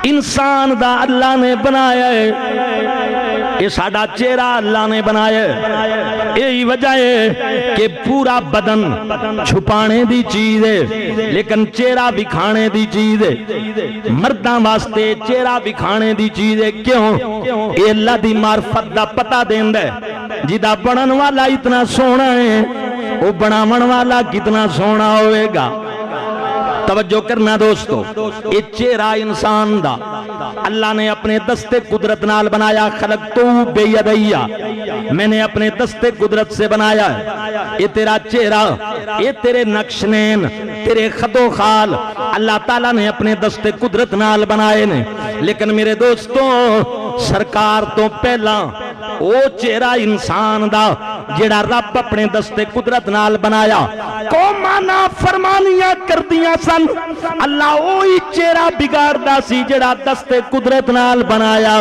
انسان دا اللہ نے بنایا ہے یہ ساڑا چہرہ اللہ نے بنایا ہے یہی وجہ ہے کہ پورا بدن چھپانے دی چیز ہے لیکن چہرہ بکھانے دی چیز ہے مردان واسطے چہرہ بکھانے دی چیز ہے کیوں یہ اللہ دی معرفت دا پتہ دین دے جدہ بڑھن والا اتنا سونا ہے وہ بڑھاون والا کتنا سونا ہوئے گا توجہ کرنا دوستو یہ چہرہ انسان دا اللہ نے اپنے دست قدرت نال بنایا خلقتو بیدیہ میں نے اپنے دست قدرت سے بنایا ہے یہ تیرا چہرہ یہ تیرے نقشنین تیرے خط و خال اللہ تعالیٰ نے اپنے دست قدرت نال بنائے نے لیکن میرے دوستوں سرکار تو پہلا او چہرہ انسان دا جڑا رب اپنے دست قدرت نال بنایا قومانا فرمانیاں کر دیا سن اللہ اوہی چہرہ بگاڑ دا سی جڑا دست قدرت نال بنایا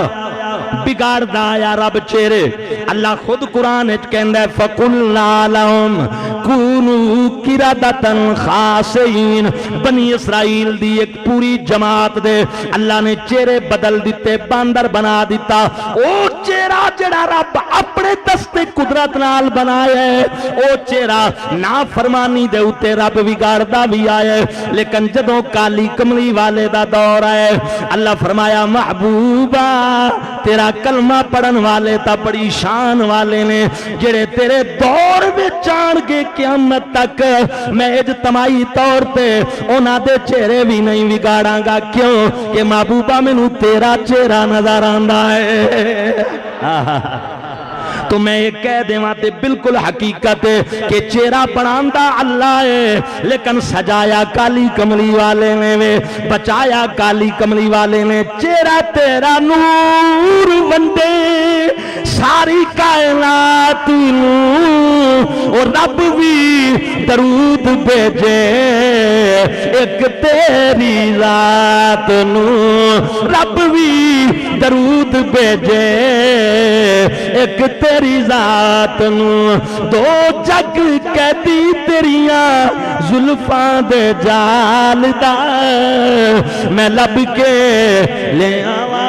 بگاڑ دا آیا رب چہرے اللہ خود قرآن کہندہ ہے فَقُلْنَا لَهُمْ كُونُوا قِرَدَةً خَاسِئِينَ بنی اسرائیل دی ایک پوری جماعت دے اللہ نے چہرے بدل دیتے باندر بنا دیتا او چہرے چہرہ جڑا رب اپنے دستے قدرت نال بنایا ہے او چہرہ نافرمانی دے اتے رب بگاڑدا بھی آیا ہے لیکن جدوں کالی کملی والے دا دور ہے اللہ فرمایا محبوبہ تیرا کلمہ پڑھن والے تا بڑی شان والے نے جڑے تیرے دور میں جان گے قیامت تک میں اجتماعی طور پہ اونا دے چہرے بھی نہیں بگاڑاں گا کیوں کہ محبوبہ میں تیرا چہرہ نظر آندا ہے تو میں یہ کہہ دے تے بالکل حقیقت ہے کہ چہرہ بناندا اللہ ہے لیکن سجایا کالی کملی والے نے بچایا کالی کملی والے نے چہرہ تیرا نور ونڈے ساری کائنات اور رب بھی درود بھیجے ایک تیری ذات نو رب بھی درود بھیجے ایک تیری ذات نو دو جگ کہتی تیریاں زلفاں دے جال دا میں لب کے لے آواں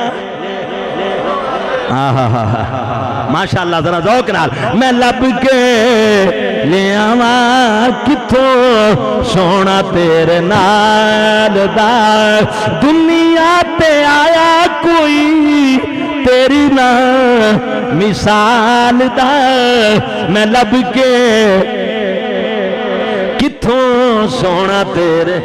ماشاءاللہ ذرا ذوق نال میں لب کے لے آواں کتھوں سونا تیرے نال دا دنیا تے آیا کوئی تیری نا مثال دا میں لب کے کتھوں سونا تیرے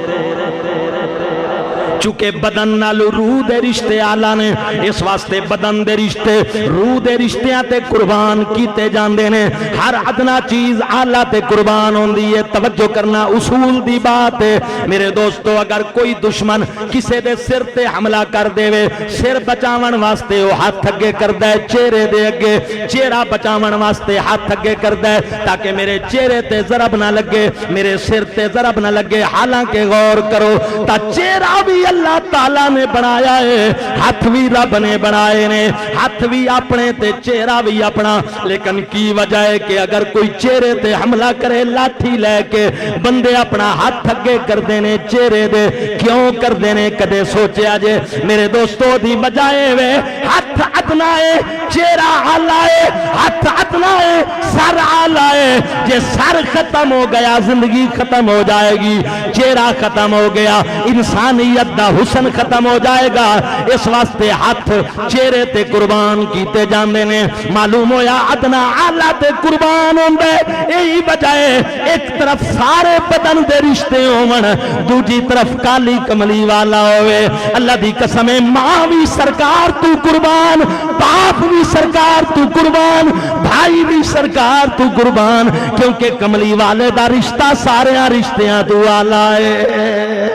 چونکہ بدن نالو روح دے رشتے آلہ نے اس واسطے بدن دے رشتے روح دے رشتیاں تے قربان کیتے جاندے نے ہر ادنا چیز آلہ تے قربان ہوندی ہے توجہ کرنا اصول دی بات ہے میرے دوستو اگر کوئی دشمن کسے دے سر تے حملہ کر دے وے سر بچاون واسطے وہ ہاتھ اگے کردہ ہے چہرے دے اگے چہرہ بچاون واسطے ہاتھ اگے کردہ ہے تاکہ میرے چہرے تے ضرب نہ لگے میرے سر تے ضرب نہ لگے حالانکہ غور کرو تا چہرہ بھی اللہ تعالیٰ نے بنایا ہے ہاتھ بھی رب نے بنائے نے ہاتھ بھی اپنے تے چہرہ بھی اپنا لیکن کی وجہ ہے کہ اگر کوئی چہرے تے حملہ کرے لاٹھی لے کے بندے اپنا ہاتھ اگے کر دینے چہرے دے کیوں کر دینے کدے سوچے آجے میرے دوستو دی بجائے وے ہاتھ ادنا ہے چہرہ آلہ ہے ہاتھ ادنا ہے سر آلہ ہے جے سر ختم ہو گیا زندگی ختم ہو جائے گی چہرہ ختم ہو گیا انسانیت دا حسن ختم ہو جائے گا اس واسطے ہاتھ چہرے تے قربان کیتے جاندے نے معلوم ہویا ادنا آلہ تے قربان ہوندے یہی بجائے ایک طرف سارے بدن دے رشتے ہومن دوجی طرف کالی کملی والا ہوئے اللہ دی قسم ماں بھی سرکار تو قربان باپ بھی سرکار تو قربان بھائی بھی سرکار تو قربان کیونکہ کملی والے دا رشتہ سارے رشتیاں تو آلہ ہے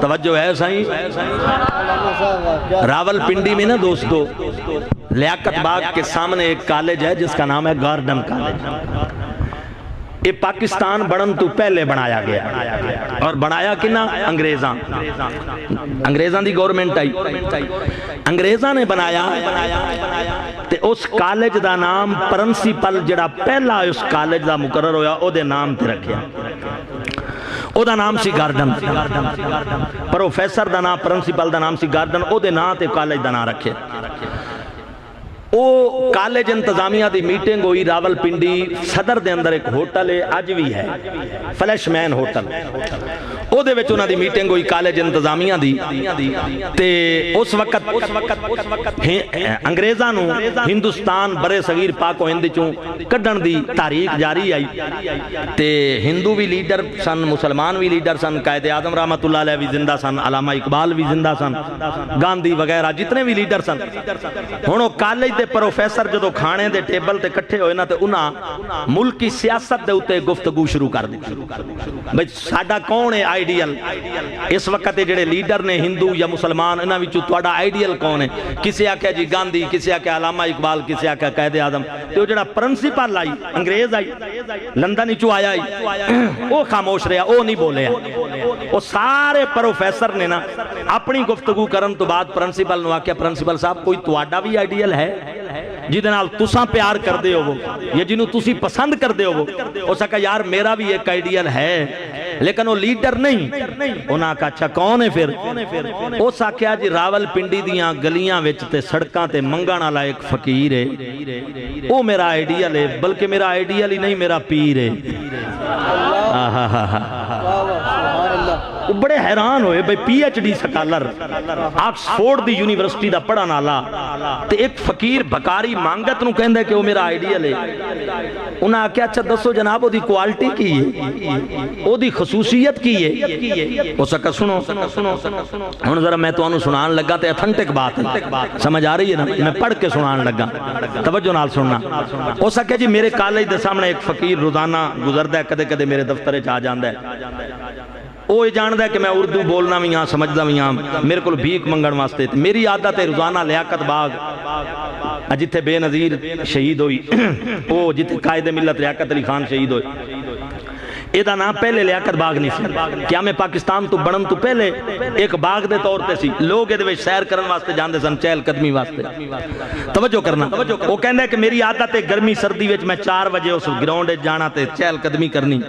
توجہ ہے سائیں راول پنڈی میں نا دوستو لیاقت باغ کے سامنے ایک کالج ہے جس کا نام ہے گارڈن کالج یہ پاکستان بڑھن تو پہلے بنایا گیا اور بنایا کنا انگریزاں دی گورنمنٹ آئی انگریزاں نے بنایا تے اس کالج دا نام پرنسپل جڑا پہلا اس کالج دا مقرر ہویا او دے نام تے رکھیا او دا نام سی گارڈن پروفیسر دا نام پرنسپل دا نام سی گارڈن او دے نام تے کالج دا نام رکھے او کالج انتظامیہ دی میٹنگ ہوئی راول پنڈی صدر دے اندر ایک ہوٹل ہے آج بھی ہے فلیش مین ہوٹل او دے وچ انہاں دی میٹنگ ہوئی کالج انتظامیہ دی تے اس وقت انگریزاں نو ہندوستان برے صغیر پاک و ہند چوں کڈن دی تاریخ جاری آئی تے ہندو بھی لیڈر سن مسلمان بھی لیڈر سن قائد اعظم رحمت اللہ علیہ بھی زندہ سن علامہ اقبال بھی زندہ سن گاندھی وغیرہ جتنے بھی لیڈر سن ہن کالج دے پروفیسر جدو کھانے دے ٹیبل تے کٹھے ہوئے نا تے انہاں ملکی سیاست دے اتے گفتگو شروع کر دی بھئی ساڈا کون ہے آئیڈیل اس وقت جڑے لیڈر نے ہندو یا مسلمان انہاں وچوں تہاڈا آئیڈیل کون ہے کسے آکھیا جی گاندھی کسے آکھیا علامہ اقبال کسے آکھیا قائد اعظم تے او جڑا پرنسپل آئی انگریز آئی لندن وچوں آیا او خاموش رہیا او نہیں بولیا او سارے پروفیسر نے نا اپنی گفتگو کرن تو بعد پرنسپل نو آکھیا پرنسپل صاحب کوئی تہاڈا بھی آئیڈیل ہے جیدے نال تساں پیار کر دے ہو یا جنہوں تسی پسند کر دے ہو سکا یار میرا بھی ایک آئیڈیل ہے لیکن وہ لیڈر نہیں. انہاں کہا اچھا کون ہے پھر؟ اس آکھیا جی راول پنڈی دیاں گلیاں وچ تے سڑکاں تے منگن والا ایک فقیر ہے، وہ میرا آئیڈیل ہے، بلکہ میرا آئیڈیل ہی نہیں میرا پیر ہے. وہ بڑے حیران ہوئے بھئی P H D scholar Oxford دی یونیورسٹی دا پڑھن والا تے ایک فقیر بکاری مانگت نو کہندا ہے کہ وہ میرا آئیڈیل ہے. انہاں آکھیا اچھا دسو جناب وہ دی کوالٹی کی ہے، وہ دی خصوصیت کی ہے؟ وہ سکا سنو ہن ذرا میں تو انہوں سنان لگا تے اتھنٹک بات ہے، سمجھ آ رہی ہے نا؟ میں پڑھ کے سنان لگا، توجہ نال سننا. وہ سکا جی میرے کالج دے سامنے ایک فقیر روزانہ گزردا ہے، کدے کدے میرے دفتر وچ آ جاندا ہے. وہ یہ جاندا ہے کہ میں اردو بولنا بھی ہاں سمجھدا بھی ہاں، میرے کو بھیک منگن واسطے. میری عادت ہے روزانہ لیاقت باغ جتھے بے نظیر شہید ہوئی، وہ جتھے قائد ملت لیاقت علی خان شہید ہوئی، ایدہ نام پہلے لیاقت باغ نہیں سی. کیا میں پاکستان تو بڑھن تو پہلے ایک باغ دے طور تے سی، لوگ ایدے وچ سیر کرن واسطے جاندے سن چہل قدمی واسطے. توجہ کرنا، وہ کہندے ہے کہ میری عادت ہے گرمی سردی وچ میں 4 بجے اس گراؤنڈ وچ جانا تے چہل قدمی کرنی.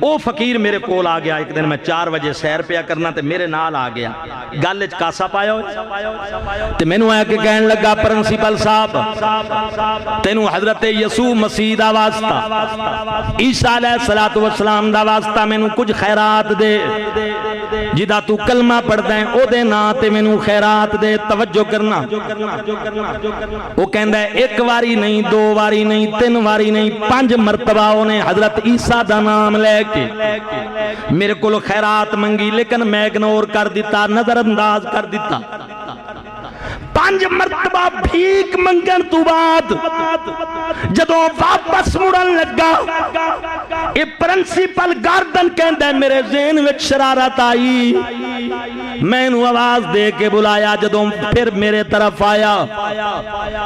وہ فقیر میرے کول آ گیا ایک دن، میں 4 بجے سیر پیا کرنا تے میرے نال آ گیا، گل وچ کاسا پایا ہوئے تے مینوں آیا کہ کہن لگا پرنسپل صاحب تینوں حضرت یسوع مسیح دا واسطہ، عیسیٰ علیہ السلام دا واسطہ مینوں کچھ خیرات دے، جدا تو کلمہ پڑھدا ہے او دے نا تے مینوں خیرات دے. توجہ کرنا، وہ کہندا ہے 1 واری نہیں 2 واری نہیں 3 واری نہیں 5 مرتبہ انہیں حضرت عیسیٰ دا نام لے کے میرے کو خیرات منگی، لیکن میں اگنور کر دیتا، نظر انداز کر دیتا. 5 مرتبہ بھیک منگن تو بعد جدوں واپس مڑن لگا، اے پرنسپل گاردن کہندا ہے میرے ذہن وچ شرارت آئی، میں نو آواز دے کے بلایا. جدوں پھر میرے طرف آیا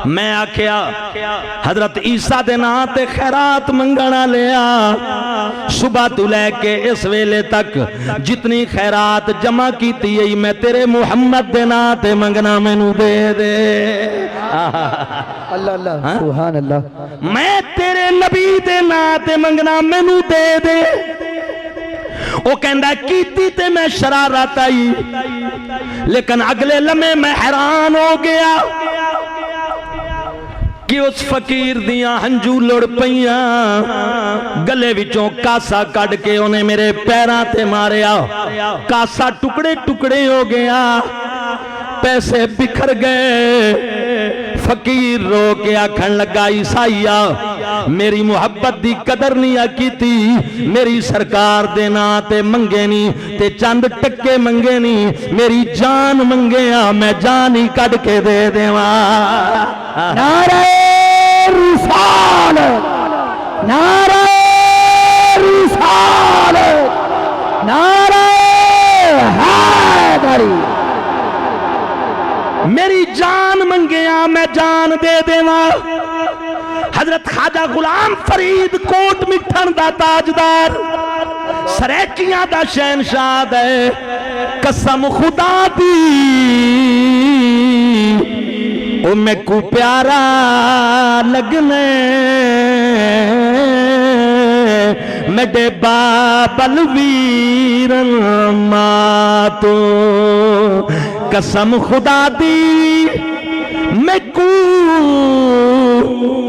میں آکھیا حضرت عیسیٰ دے نا تے خیرات منگنا لیا، صبح تو لے کے اس ویلے تک جتنی خیرات جمع کیتی ہے میں تیرے محمد دے نا تے منگنا میں نو دے دے. اللہ اللہ سبحان اللہ، میں تیرے نبی دے نا تے منگنا میں نو دے دے. وہ کہندا کیتی تے میں شرارت آئی، لیکن اگلے لمحے میں حیران ہو گیا کہ اس فقیر دیاں ہنجو لڑ پئیاں، گلے وچوں کاسا کڈ کے انہیں میرے پیراں تے ماریا، کاسا ٹکڑے ٹکڑے ہو گیا، پیسے بکھر گئے. فقیر رو کے آکھن لگا عیسائیہ میری محبت دی قدر نہیں کیتی، میری سرکار دے نا تے منگے نہیں تے چند ٹکے منگے نہیں، میری جان منگیا میں جان ہی کڈ کے دے دیواں. نعرہ رسالت، نعرہ رسالت، نعرہ حیدری. میری جان منگیا میں جان دے دیواں. حضرت خواجہ غلام فرید کوٹ مٹھن دا تاجدار، سریکیاں دا شہنشاہ دے، قسم خدا دی او میں کو پیارا لگنے میڈے بابل ویرن ماتو. قسم خدا دی میں کو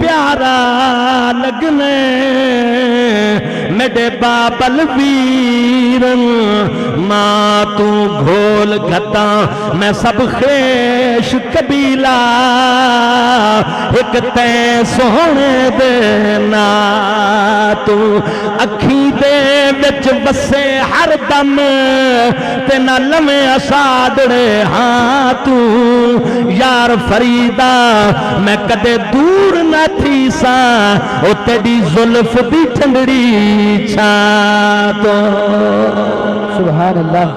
پیارا لگنے میڈے بابل ویرن ماں تو گھول گھتا میں سب خیش قبیلہ ایک تے سونے دینا تو اکھی دے وچ بسے ہر دم تے نہ لمے اساڑے ہاں تو یار فریدہ میں کدے دور نہ تھی سا او تیری زلف دی ٹھنڈڑی چھا تو. سبحان اللہ.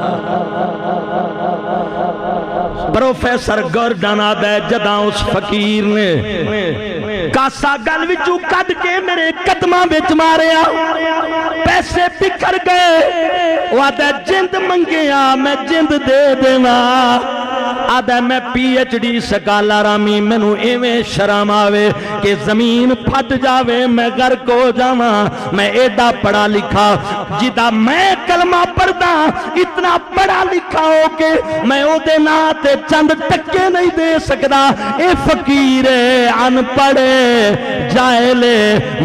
پروفیسر گورڈن آدھے جداں اس فقیر نے کاسا گل وچوں کڈ کے میرے قدماں وچ ماریا، پیسے بکھر گئے، وہ آدھا جند منگیا میں جند دے دیوا آدھا میں پی ایچ ڈی سکالا رامی مینوں ایویں شرم آوے کہ زمین پھٹ جاوے میں غرق ہو جاواں میں ایڈا پڑھا لکھا جدا میں کلمہ پڑھدا اتنا پڑھا لکھا ہو کے میں او دے نا تے چند ٹکے نہیں دے سکدا اے فقیر ان پڑھے جاہلے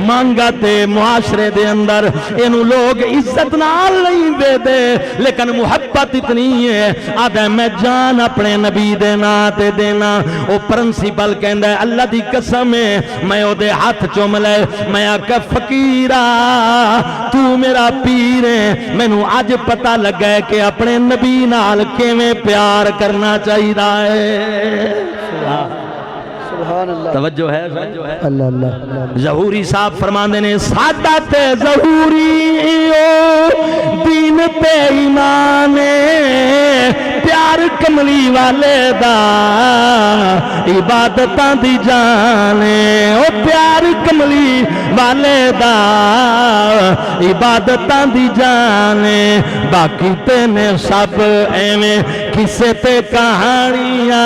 مانگا تے معاشرے دے اندر اینو لوگ عزت نال نہیں دے دے لیکن محبت اتنی ہے آدھے میں جان اپنے نبی دینا تے دینا او پرنسپل کہندا ہے اللہ دی قسم ہے میں او دے ہاتھ چوم لے میں آکا فقیرہ تو میرا پیر ہے مینوں اج پتہ لگا ہے کہ اپنے نبی نال کیویں پیار کرنا چاہیے سبحان اللہ توجہ ہے اللہ اللہ ظہوری صاحب فرماندے نے سادہ تے ظہوری دین تے ایمان پیار کملی والے دا عبادتاں دی جانے او پیار کملی والے دا عبادتاں دی جانے باقی تے نے سب ایویں کسے تے کہانیاں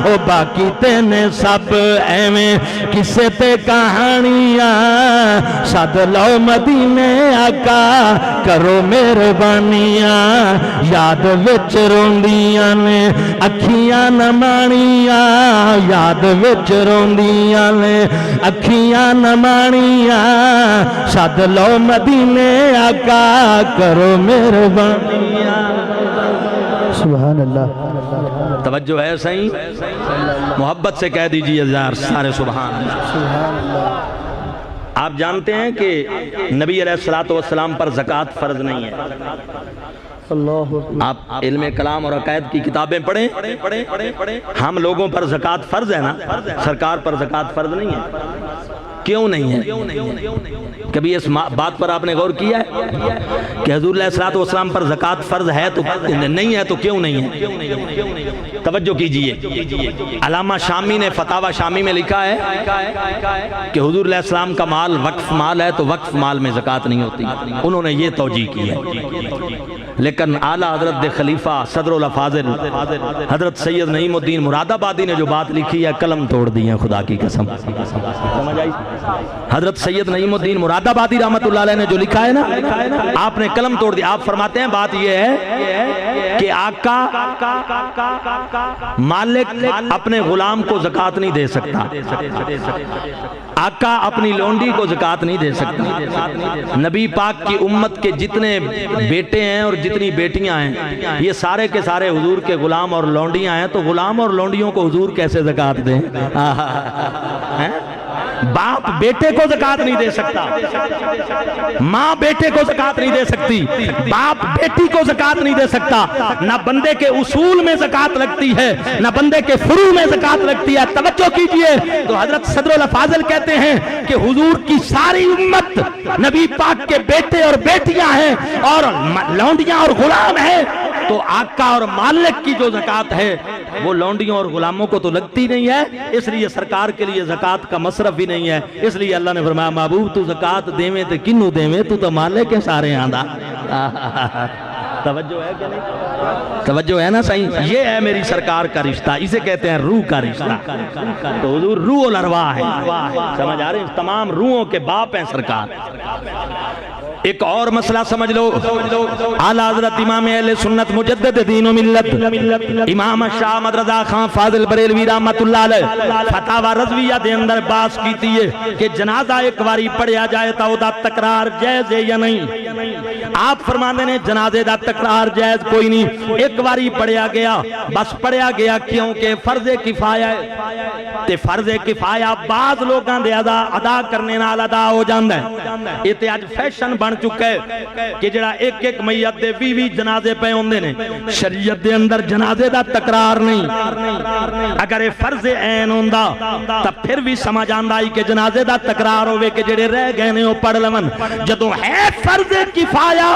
او باقی تے نے سب ایویں کسے تے کہانیاں سد لو مدینے آقا کرو مہربانیاں یاد وچ روندیاں نے اکھیاں نمانیاں یاد وچ روندیاں نے اکھیاں نمانیاں سد لو مدینے آقا کرو مہربانیاں سبحان اللہ توجہ ہے صحیح محبت سے کہہ دیجئے یار سارے سبحان اللہ آپ جانتے ہیں کہ نبی علیہ السلام پر زکوٰۃ فرض نہیں ہے اللہ آپ علم کلام اور عقائد کی کتابیں پڑھیں ہم لوگوں پر زکوٰۃ فرض ہے نا سرکار پر زکوٰۃ فرض نہیں ہے کیوں نہیں ہے کبھی اس بات پر آپ نے غور کیا ہے کہ حضور علیہ السلام پر زکوٰۃ فرض ہے تو نہیں ہے تو کیوں نہیں ہے توجہ کیجئے علامہ شامی نے فتاوی شامی میں لکھا ہے کہ حضور علیہ السلام کا مال وقف مال ہے تو وقف مال میں زکوٰۃ نہیں ہوتی انہوں نے یہ توجیہ کی ہے لیکن اعلیٰ حضرت خلیفہ صدر الافاضل حضرت سید نعیم الدین مراد آبادی نے جو بات لکھی ہے قلم توڑ دی ہے خدا کی قسم سمجھ آئی حضرت سید نعیم الدین مراد آبادی رحمت اللہ علیہ نے جو لکھا ہے نا آپ نے قلم توڑ دیا آپ فرماتے ہیں بات یہ ہے کہ آقا مالک اپنے غلام کو زکوٰۃ نہیں دے سکتا آقا اپنی لونڈی کو زکوٰۃ نہیں دے سکتا نبی پاک کی امت کے جتنے بیٹے ہیں اور جتنی بیٹیاں ہیں یہ سارے کے سارے حضور کے غلام اور لونڈیاں ہیں تو غلام اور لونڈیوں کو حضور کیسے زکوٰۃ دیں باپ بیٹے کو زکوٰۃ نہیں دے سکتا ماں بیٹے کو زکوٰۃ نہیں دے سکتی باپ بیٹی کو زکوٰۃ نہیں دے سکتا نہ بندے کے اصول میں زکوٰۃ لگتی ہے نہ بندے کے فروع میں زکوٰۃ لگتی ہے توجہ کیجئے تو حضرت صدر الافاضل کہتے ہیں کہ حضور کی ساری امت نبی پاک کے بیٹے اور بیٹیاں ہیں اور لونڈیاں اور غلام ہیں تو آقا اور مالک کی جو زکوٰۃ ہے وہ لونڈیوں اور غلاموں کو تو لگتی نہیں ہے اس لیے سرکار کے لیے زکوٰۃ کا مصرف بھی نہیں ہے اس لیے اللہ نے فرمایا محبوب تو زکوٰۃ دیویں تے کنوں دیویں تو مالک ہے سارے آندا توجہ ہے کہ نہیں توجہ ہے نا صحیح یہ ہے میری سرکار کا رشتہ اسے کہتے ہیں روح کا رشتہ تو حضور روح الارواح ہے سمجھ آ رہے ہیں تمام روحوں کے باپ ہیں سرکار ایک اور مسئلہ سمجھ لو اعلیٰ حضرت امام اہل سنت مجدد دین و ملت امام شاہ احمد رضا خان فاضل بریلوی رحمت اللہ علیہ فتاوی رضویہ دے اندر باس کیتی ہے کہ جنازہ ایک باری پڑھیا جائے تا او دا تکرار جائز ہے یا نہیں آپ فرماندے نے جنازے دا تکرار جائز کوئی نہیں ایک باری پڑھیا گیا بس پڑھیا گیا کیونکہ فرض کفایہ ہے تے فرض کفایہ بعض لوگاں دے ادا کرنے نال ادا ہو جاندا ہے یہ تے اج فیشن بن چکا ہے کہ جڑا ایک ایک میت دے 20 جنازے پے ہوندے نے شریعت دے اندر جنازے دا تکرار نہیں اگر یہ فرض عین ہوندا تے پھر بھی سمجھ آندا ہے کہ جنازے دا تکرار ہوے کہ جڑے رہ گئے نے او پڑھ لون جدوں ہے فرض کفایہ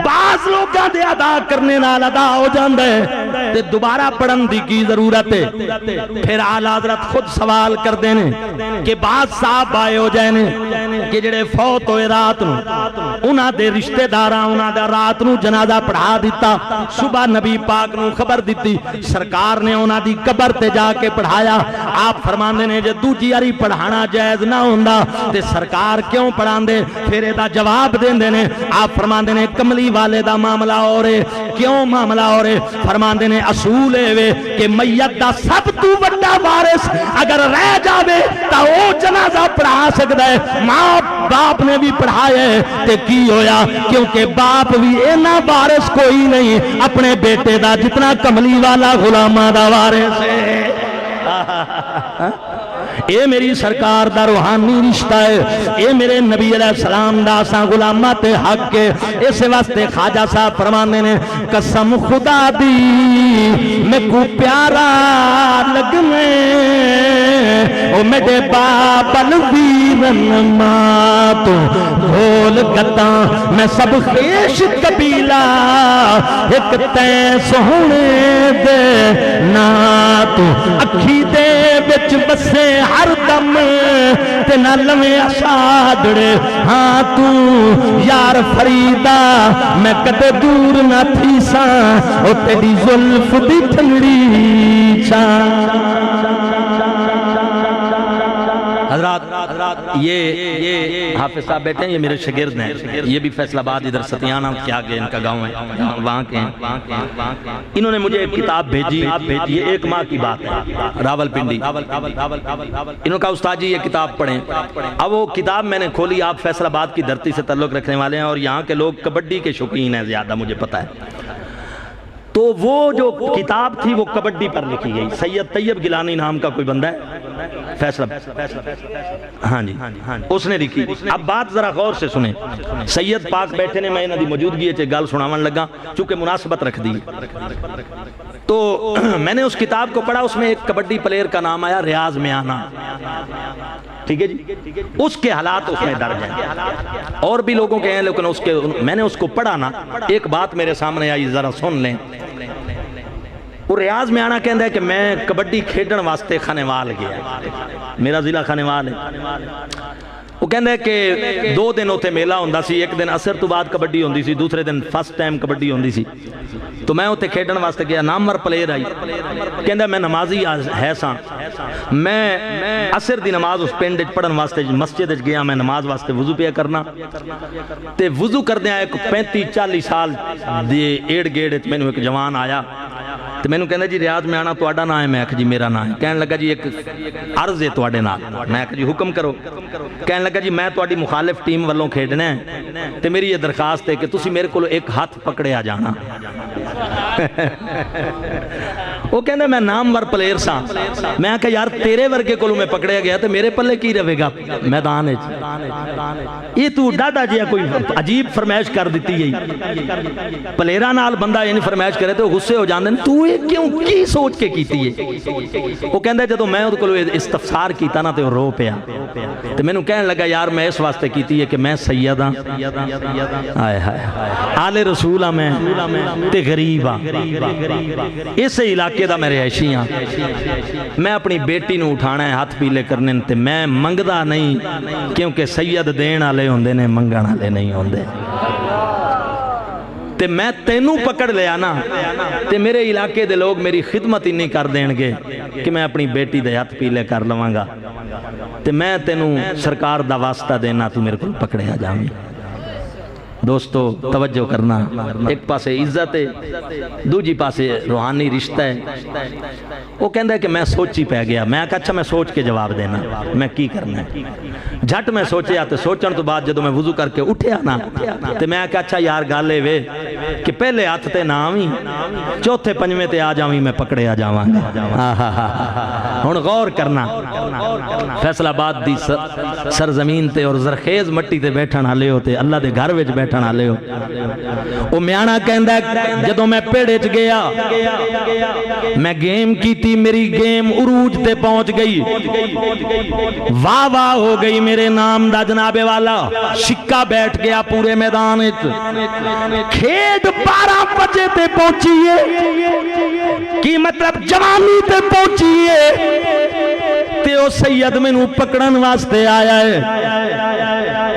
بعض لوگاں دے ادا کرنے نال ادا ہو جاندا ہے تے دوبارہ پڑھن دی کی ضرورت ہے پھر اعلیٰ حضرت خود سوال کر دینے کہ بعض صاحب آئے ہو جائے نے کہ جڑے فوت ہوئے رات نو انہاں دے رشتہ داراں انہاں دا رات نو جنازہ پڑھا دیتا، صبح نبی پاک نو خبر دیتی، سرکار نے انہاں دی قبر تے جا کے پڑھایا۔ آپ فرماندے نے جے دوجی یاری پڑھانا جائز نہ ہوندا تے سرکار کیوں پڑھاندے؟ پھر دا جواب دیندے نے، آپ فرماندے نے کملی والے دا معاملہ اور ہے۔ کیوں معاملہ اور ہے؟ فرماندے نے اصول ہے کہ میت دا سب تو بڑا وارث اگر رہ جاوے تا او جنازہ پڑھا سکتا ہے۔ ماں باپ نے بھی پڑھایا ہے تے کی ہویا؟ کیونکہ باپ بھی اینا وارث کوئی نہیں اپنے بیٹے دا جتنا کملی والا غلامہ دا وارث ہے۔ اے میری سرکار دا روحانی رشتہ ہے، اے میرے نبی علیہ السلام دا ساں غلامات حق کے۔ اس واسطے خواجہ صاحب فرمانے نے قسم خدا دی میں کو پیارا لگنے او میرے بابل ویرن ماں تو بھول گتا میں سب خیش قبیلہ ایک تے سونے دے نا تو اکھی دے بچ بسے ہر دم تے نہ لویں اسادڑے ہاں تو یار فریدہ میں کدے دور نہ تھی ساں او تیری زلف دی ٹھنڈی چھاں۔ حضرات یہ حافظ صاحب بیٹھے ہیں، یہ میرے شاگرد ہیں، یہ بھی فیصل آباد ادھر ستیانہ کے آگے ان کا گاؤں ہے، وہاں کے ہیں۔ انہوں نے مجھے ایک کتاب بھیجی، یہ 1 ماہ کی بات ہے، راول پنڈی۔ انہوں نے کہا استاد جی یہ کتاب پڑھیں۔ اب وہ کتاب میں نے کھولی، آپ فیصل آباد کی دھرتی سے تعلق رکھنے والے ہیں اور یہاں کے لوگ کبڈی کے شوقین ہیں زیادہ، مجھے پتا ہے۔ تو وہ جو کتاب تھی وہ کبڈی پر لکھی گئی، سید طیب گیلانی نام کا کوئی بندہ ہے، فیصلہ ہاں جی اس نے لکھی۔ اب بات ذرا غور سے سنیں، سید پاک بیٹھے نے، میں انہاں دی موجودگی ہے گل سناون لگا چونکہ مناسبت رکھ دی۔ تو میں نے اس کتاب کو پڑھا، اس میں ایک کبڈی پلیئر کا نام آیا ریاض میانہ، ٹھیک ہے جی، اس کے حالات اس میں درج ہیں، اور بھی لوگوں کے ہیں، لیکن اس کے میں نے اس کو پڑھا نا، ایک بات میرے سامنے آئی، ذرا سن لیں۔ وہ ریاض میں آنا کہندہ ہے کہ میں کبڈی کھیڈن واسطے خانیوال گیا، میرا ضلع خانیوال ہے۔ وہ کہندہ ہے کہ 2 دن ہوتے میلہ ہوندہ سی، ایک دن عصر تو بعد کبڈی ہوندی سی، دوسرے دن فرسٹ ٹائم کبڈی ہوندی سی۔ تو میں ہوتے کھیڈن واسطے گیا، نامور پلیئر آئی، کہندہ میں نمازی ہے ساں، میں عصر دی نماز اس پنڈ پڑھن واسطے مسجد گیا، میں نماز واسطے وضو پیا کرنا، تے وضو کردے آئے 35-40 سال دی ایڑ گیڑ میں نے ایک جوان آیا، تو میں نے کہنا جی ریاض میں آنا تو آڈا نام ہے، میں کہا جی میرا نام ہے، کہنے لگا جی ایک عرض ہے تو آڈے نام، میں کہا جی حکم کرو، کہنے لگا جی میں تو آڈی مخالف ٹیم والوں کھیڑنے ہیں، تو میری یہ درخواست ہے کہ تسی میرے کو ایک ہاتھ پکڑے آ جانا۔ وہ کہنے میں نامور پلیئر ساں، میں کہا یار تیرے ورگے کو میں پکڑے گیا تو میرے پلے کی رہے گا میدان ہے، یہ تو ڈاڈا جی کوئی عجیب فرمائش کر دیتی ہے، پلیئران نال بندہ یعنی فرمائش کرے تو غصے ہو جاندے تو یہ کیوں کی سوچ کے کیتی ہے؟ وہ کہندہ جدو میں اس کو استفسار کیتا نا تو رو پیا، تو میں نے کہنے لگا یار میں اس واسطے کیتی ہے کہ میں سید ہاں، آئے ہائے آل رسول ہاں، میں تے غریب ہاں، اس علاقے دا میں رہائشی ہاں، میں اپنی بیٹی نو اٹھانا ہے ہاتھ پیلے کرنے تے میں منگدا نہیں، کیونکہ سید دین آلے ہوندے نے منگن آلے نہیں ہوندے، تے میں تینوں پکڑ لیا نا تے میرے علاقے دے لوگ میری خدمت ہی نہیں کر دین گے کہ میں اپنی بیٹی دے ہاتھ پیلے کر لواں گا، تے میں تینوں سرکار دا واسطہ دینا تو میرے کو پکڑے آ جاویں۔ دوستو توجہ کرنا، ایک پاسے عزت ہے، دوجی پاسے روحانی رشتہ ہے۔ وہ کہندہ ہے کہ میں سوچی پہ گیا، میں کہا اچھا میں سوچ کے جواب دینا، میں کی کرنا ہے، جھٹ میں سوچے آتے، سوچن تو بعد جدو میں وضو کر کے اٹھے آنا تو میں کہا اچھا یار گالے وے کہ پہلے ہاتھ تے نہ آویں، چوتھے پنجویں تے آ جاویں میں پکڑے آ جاواں گا۔ ہن غور کرنا، فیصل آباد دی سرزمین تے اور زرخیز مٹی تے بیٹھن والے ہوتے، اللہ دے گھر وچ بیٹھن والے ہو۔ او میانا کہندا جدوں میں پیڑے چ گیا میں گیم کیتی، میری گیم عروج تے پہنچ گئی، واہ واہ ہو گئی میرے نام دا جناب والا، شکا بیٹھ گیا پورے میدان وچ، کھیڈ 12 بجے تے پہنچی ہے، کی مطلب جوانی تے پہنچی ہے، تے او سید مینوں پکڑن واسطے آیا ہے۔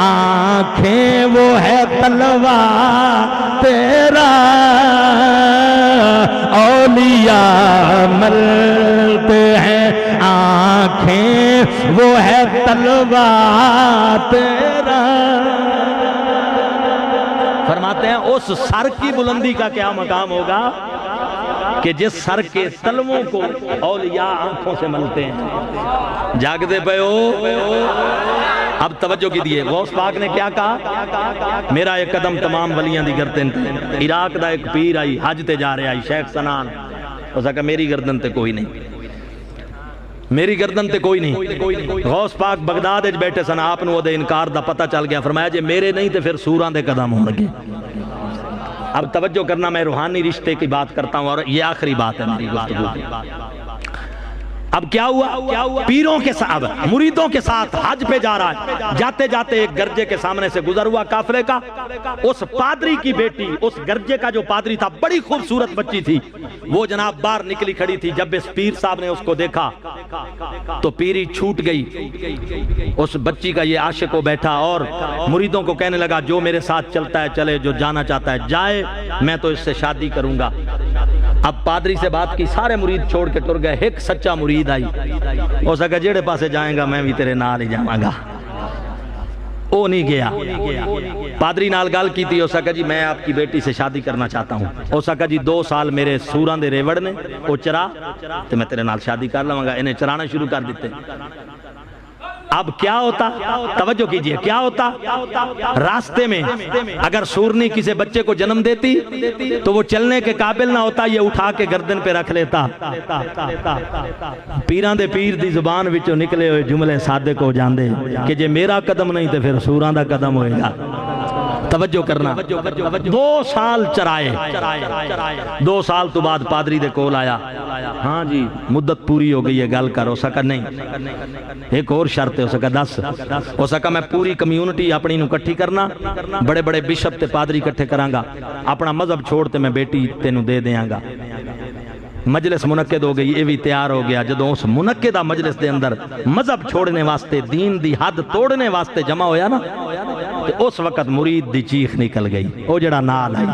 آنکھیں وہ ہے تلوا تیرا اولیاء ملتے ہیں آنکھیں وہ ہے تلوا تیرا فرماتے ہیں اس سر کی بلندی کا کیا مقام ہوگا کہ جس سر کے تلووں کو اولیاء آنکھوں سے ملتے ہیں جاگتے پہ ہو اب توجہ کی دیئے غوث پاک نے کیا کہا میرا ایک قدم تمام ولیاں دی گردن عراق دا ایک پیر آئی حج تے جا رہے آئی شیخ سنان اس نے کہا میری گردن تے کوئی نہیں میری گردن تے کوئی نہیں غوث پاک بغداد اچ بیٹھے سن آپ نو دے انکار دا پتہ چل گیا فرمایا جے میرے نہیں تے پھر سوراں دے قدم ہون گے اب توجہ کرنا میں روحانی رشتے کی بات کرتا ہوں اور یہ آخری بات ہے میری گفتگو اب کیا ہوا پیروں کے ساتھ مریدوں کے ساتھ حج پہ جا رہا ہے جاتے جاتے ایک گرجے کے سامنے سے گزر ہوا قافلے کا اس پادری کی بیٹی اس گرجے کا جو پادری تھا بڑی خوبصورت بچی تھی وہ جناب باہر نکلی کھڑی تھی جب اس پیر صاحب نے اس کو دیکھا تو پیری چھوٹ گئی اس بچی کا یہ عاشق ہو بیٹھا اور مریدوں کو کہنے لگا جو میرے ساتھ چلتا ہے چلے جو جانا چاہتا ہے جائے میں تو اس سے شادی کروں گا اب پادری سے بات کی سارے مرید چھوڑ کے ٹر گئے ایک سچا مرید آئی ہو سکا جیڑے پاسے جائیں گا میں بھی تیرے نال ہی جاواں گا او نہیں گیا پادری نال گل کی تھی ہو سکا جی میں آپ کی بیٹی سے شادی کرنا چاہتا ہوں ہو سکا جی 2 سال میرے سوراں دے ریوڑ نے او چرا تو میں تیرے نال شادی کر لواں گا انہیں چرانا شروع کر دیتے اب کیا ہوتا توجہ کیجئے کیا ہوتا راستے میں اگر سورنی کسی بچے کو جنم دیتی تو وہ چلنے کے قابل نہ ہوتا یہ اٹھا کے گردن پہ رکھ لیتا پیران دے پیر دی زبان وچوں نکلے ہوئے جملے صادق ہو جاندے کہ جے میرا قدم نہیں تے پھر سوران دا قدم ہوئے گا توجہ کرنا 2 سال چرائے 2 سال تو بعد پادری دے کول آیا ہاں جی مدت پوری ہو گئی ہے گل کر ہو سکا نہیں ایک اور شرط ہو سکا 10 ہو سکا میں پوری کمیونٹی اپنی نو کٹھی کرنا بڑے بڑے بشپ تے پادری کٹھے کرانگا اپنا مذہب چھوڑ تے میں بیٹی تینو دے دیاں گا مجلس منعقد ہو گئی یہ بھی تیار ہو گیا جدوں اس منعقدہ مجلس دے اندر مذہب چھوڑنے واسطے دین دی حد توڑنے واسطے جمع ہویا نا تو اس وقت مرید دی چیخ نکل گئی او جڑا نال آئی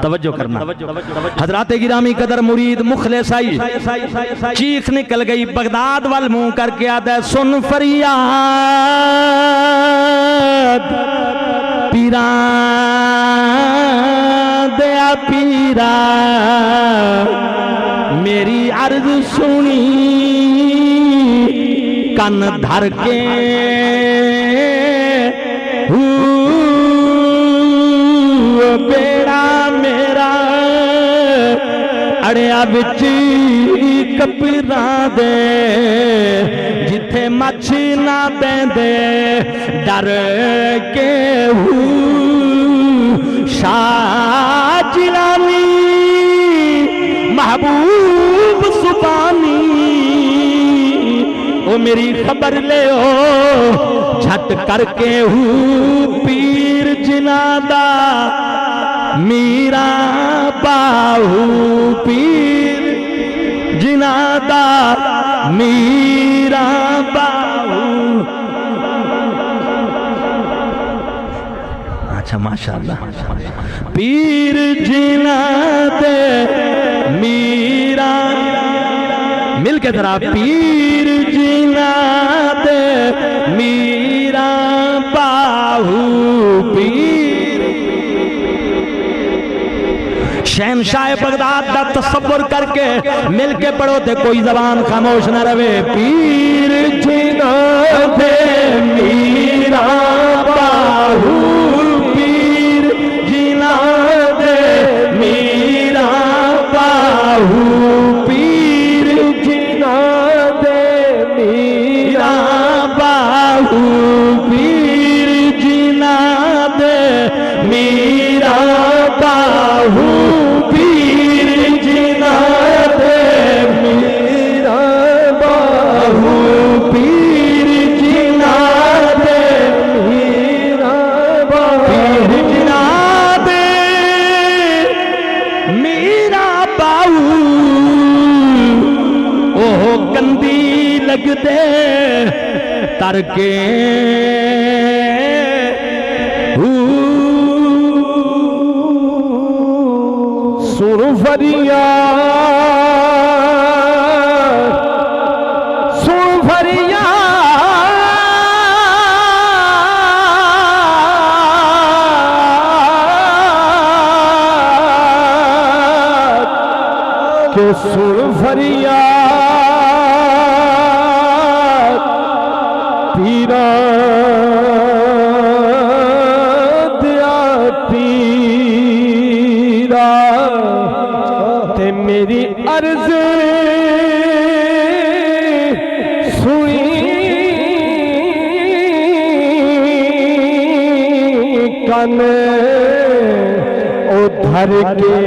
توجہ کرنا حضرات گرامی قدر مرید مخلص آئی چیخ نکل گئی بغداد وال منہ کر کے آدھے سن فریاد پیران دیا پیرا میری عرض سنی کن دھر کے بیڑا میرا اڑیا بچی کپڑاں دے جتھے مچھ نہ بیندے ڈر کے شاہ جلانی محبوب سبانی او میری خبر لے ہو جھٹ کر کے پیر جنادہ میرا باہو پیر جنادہ میرا باہو اچھا ماشاءاللہ پیر جنادہ میرا مل کے ذرا پیر جنادہ میرا باہو پیر شہنشاہ بغداد دا تصور کر کے مل کے پڑھو تے کوئی زبان خاموش نہ رہے پیر جنادہ میرا باہو پیر جنادہ میرا باہو پیر جنادہ میرا باہو پیر جنادہ میرا باہو پیر جنادہ میرا باہو پیر جنادہ میرا باہو جنادہ میرا باہو اوہ کندی لگ دے تر کے فریاد سن فریاد کہ سن فریاد پیرا دیا پیرا تے میری عرض سنی کن او دھر کے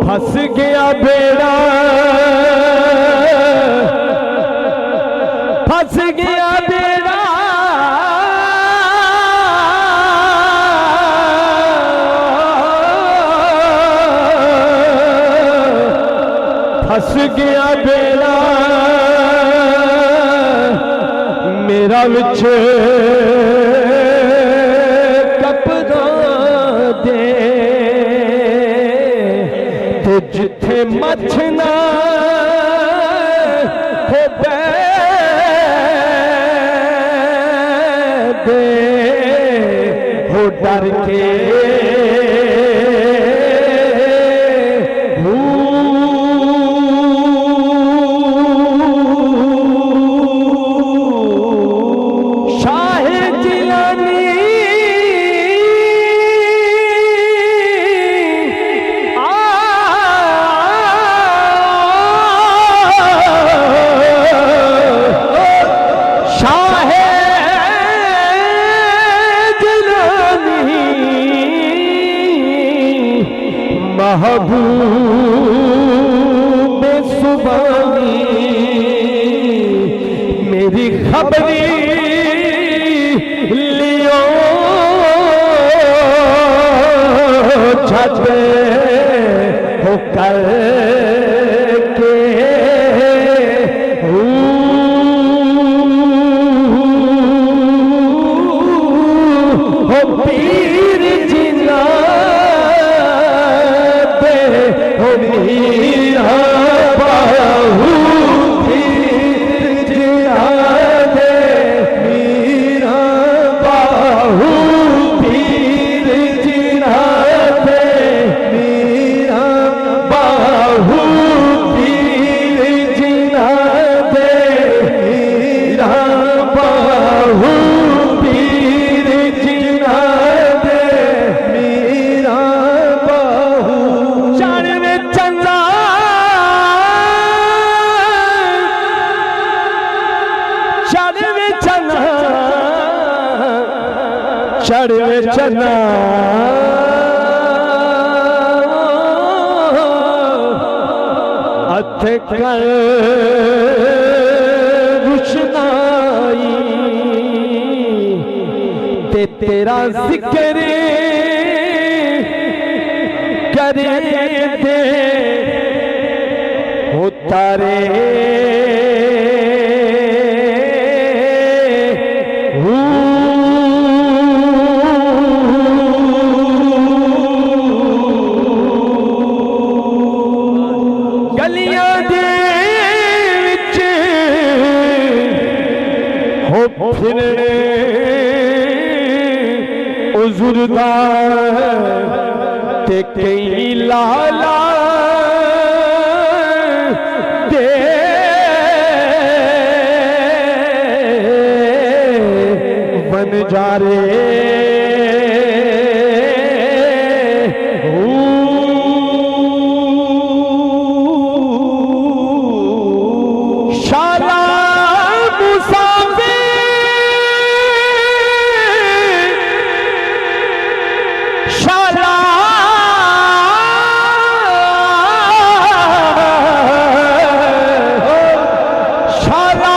پھنس گیا بیڑا پھنس گیا بیڑا پھنس گیا بیڑا میرا وچ کپڑا دے تے جتھے مچھنا ہو دے ہو ڈر کے شاہ جیلانی شاہ جیلانی محبوب سبحانی میری خبری لیو چھت ہو کر کے ہو پیر جنا دے ہو میرا باہو پیر جنا دے میرا باہو پیر جنا دے میرا باہو پیر جنا دے میرا باہو پیر جنا دے میرا باہو چڑھوے چندا چڑھوے چنا چڑھوے چنا اتھے کر روشنائی تے تیرا ذکر کرے دے ہو تارے گلیاں دے وچ ہو پھرنے عذر دا تے کئی لالا دے بن جارے شالا مسافر شالا شالا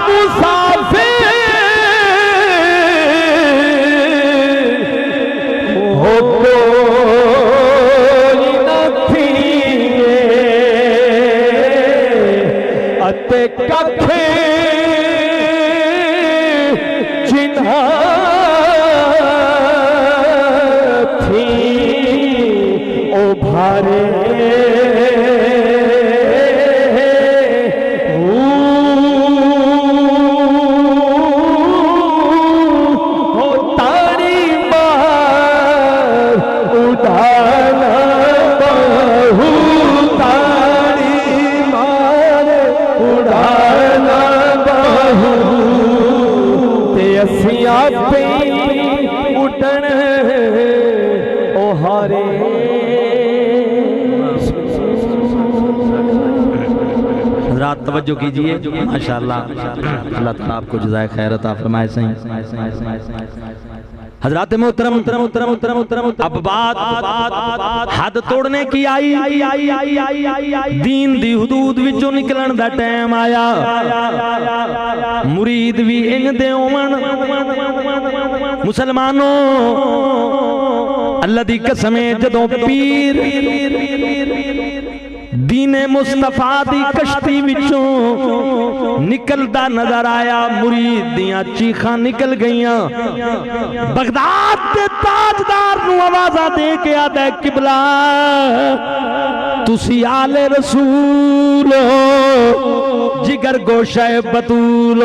مسافر ککھے چنھا تھی او بھارے حضرات توجہ کیجئے ماشاءاللہ اللہ تعالیٰ آپ کو جزائے خیر عطا فرمائے صحیح حضرات محترم اب بات حد توڑنے کی آئی دین دی حدود وچوں نکلن دا ٹائم آیا مرید بھی ان دے اومن مسلمانوں اللہ دی قسمیں جدوں پیر دین مصطفیٰ دی کشتی وچوں نکلدا نظر آیا مرید دیاں چیخاں نکل گئیاں بغداد دے تاجدار نو آوازاں دے کے آدھے قبلہ تسی آل رسول جگر گوشہ بطول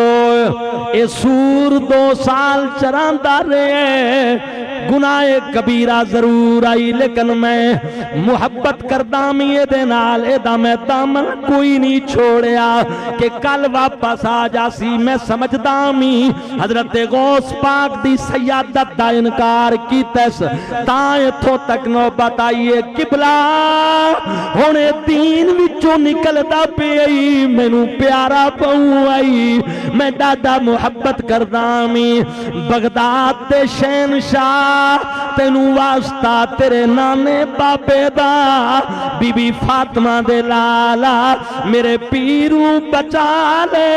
اے سور 2 سال چراندہ رہے گناہ کبیرہ ضرور آئی لیکن میں محبت کردامی دے نال دا میں دامن کوئی نہیں چھوڑیا کہ کل واپس آ جاسی میں سمجھدامی حضرت غوث پاک دی سیادت دا انکار کی تیس تائیں تھو تک نوبت آئیے قبلہ ہونے دین وچوں نکل دا پہ آئی میں نو پیارا پہوں آئی میں دادا محبت کردامی بغداد تے شہنشاہ تینو واسطہ تیرے نانے باپے دا بی بی فاطمہ دے لالا میرے پیرو بچا لے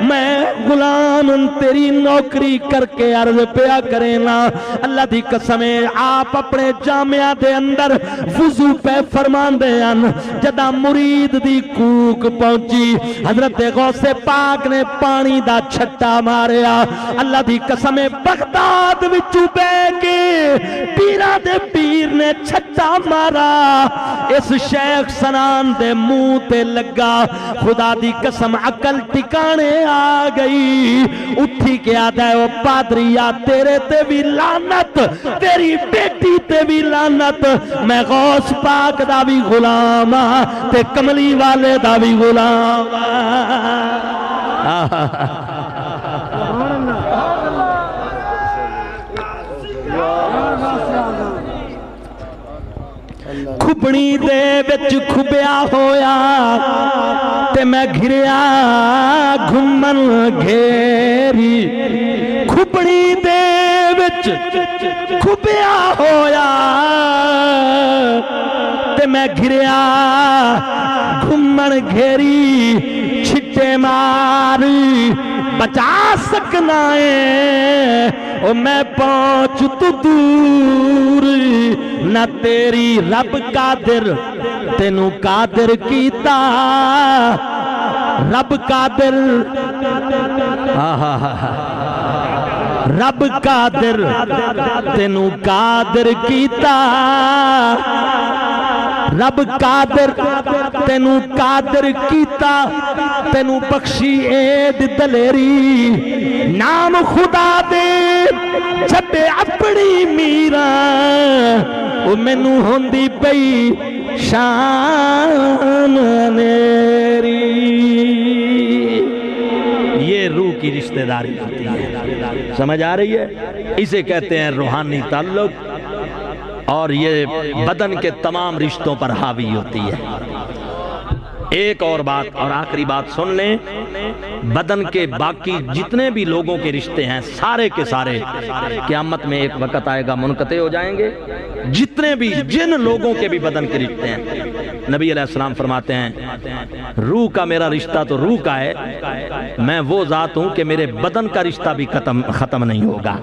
میں غلام تیری نوکری کر کے عرض پیا کرینا اللہ دی قسمیں آپ اپنے جامعہ دے اندر وضو پہ فرمان دے ان جدہ مرید دی کوک پہنچی حضرت غوث پاک نے پانی دا چھٹا ماریا اللہ دی قسمیں بغداد وچو بے کے پیرہ دے پیر نے چھٹا مارا اس شیخ سنان دے منہ تے لگا خدا دی قسم عقل ٹکانے آ گئی اٹھی کے آدھا ہے وہ پادریا تیرے تے بھی لعنت تیری بیٹی تے بھی لعنت میں غوث پاک دا بھی غلام تے کملی والے دا بھی غلام کھپڑی دے وچ کھبیا ہویا تے میں گھریا گھمن گھیری کھپڑی دے وچ کھبیا ہویا تے میں گھریا گھمن گھیری چھٹے ماری بچا سکنا ہے او میں پہنچ تو دور نہ تیری رب قادر تینو قادر کیتا رب قادر رب قادر تینو قادر کیتا رب قادر تینو قادر کیتا تینو بخشی عید دلیری نام خدا دے جب اپنی میرا وہ مینو ہوندی پئی شان میری یہ روح کی رشتہ داری ہوتی ہے سمجھ آ رہی ہے اسے کہتے ہیں روحانی تعلق اور یہ بدن کے تمام رشتوں پر حاوی ہوتی ہے ایک اور بات اور آخری بات سن لیں بدن کے باقی جتنے بھی لوگوں کے رشتے ہیں سارے کے سارے قیامت میں ایک وقت آئے گا منقطع ہو جائیں گے جتنے بھی جن لوگوں کے بھی بدن کے رشتے ہیں نبی علیہ السلام فرماتے ہیں روح کا میرا رشتہ تو روح کا ہے میں وہ ذات ہوں کہ میرے بدن کا رشتہ بھی ختم نہیں ہوگا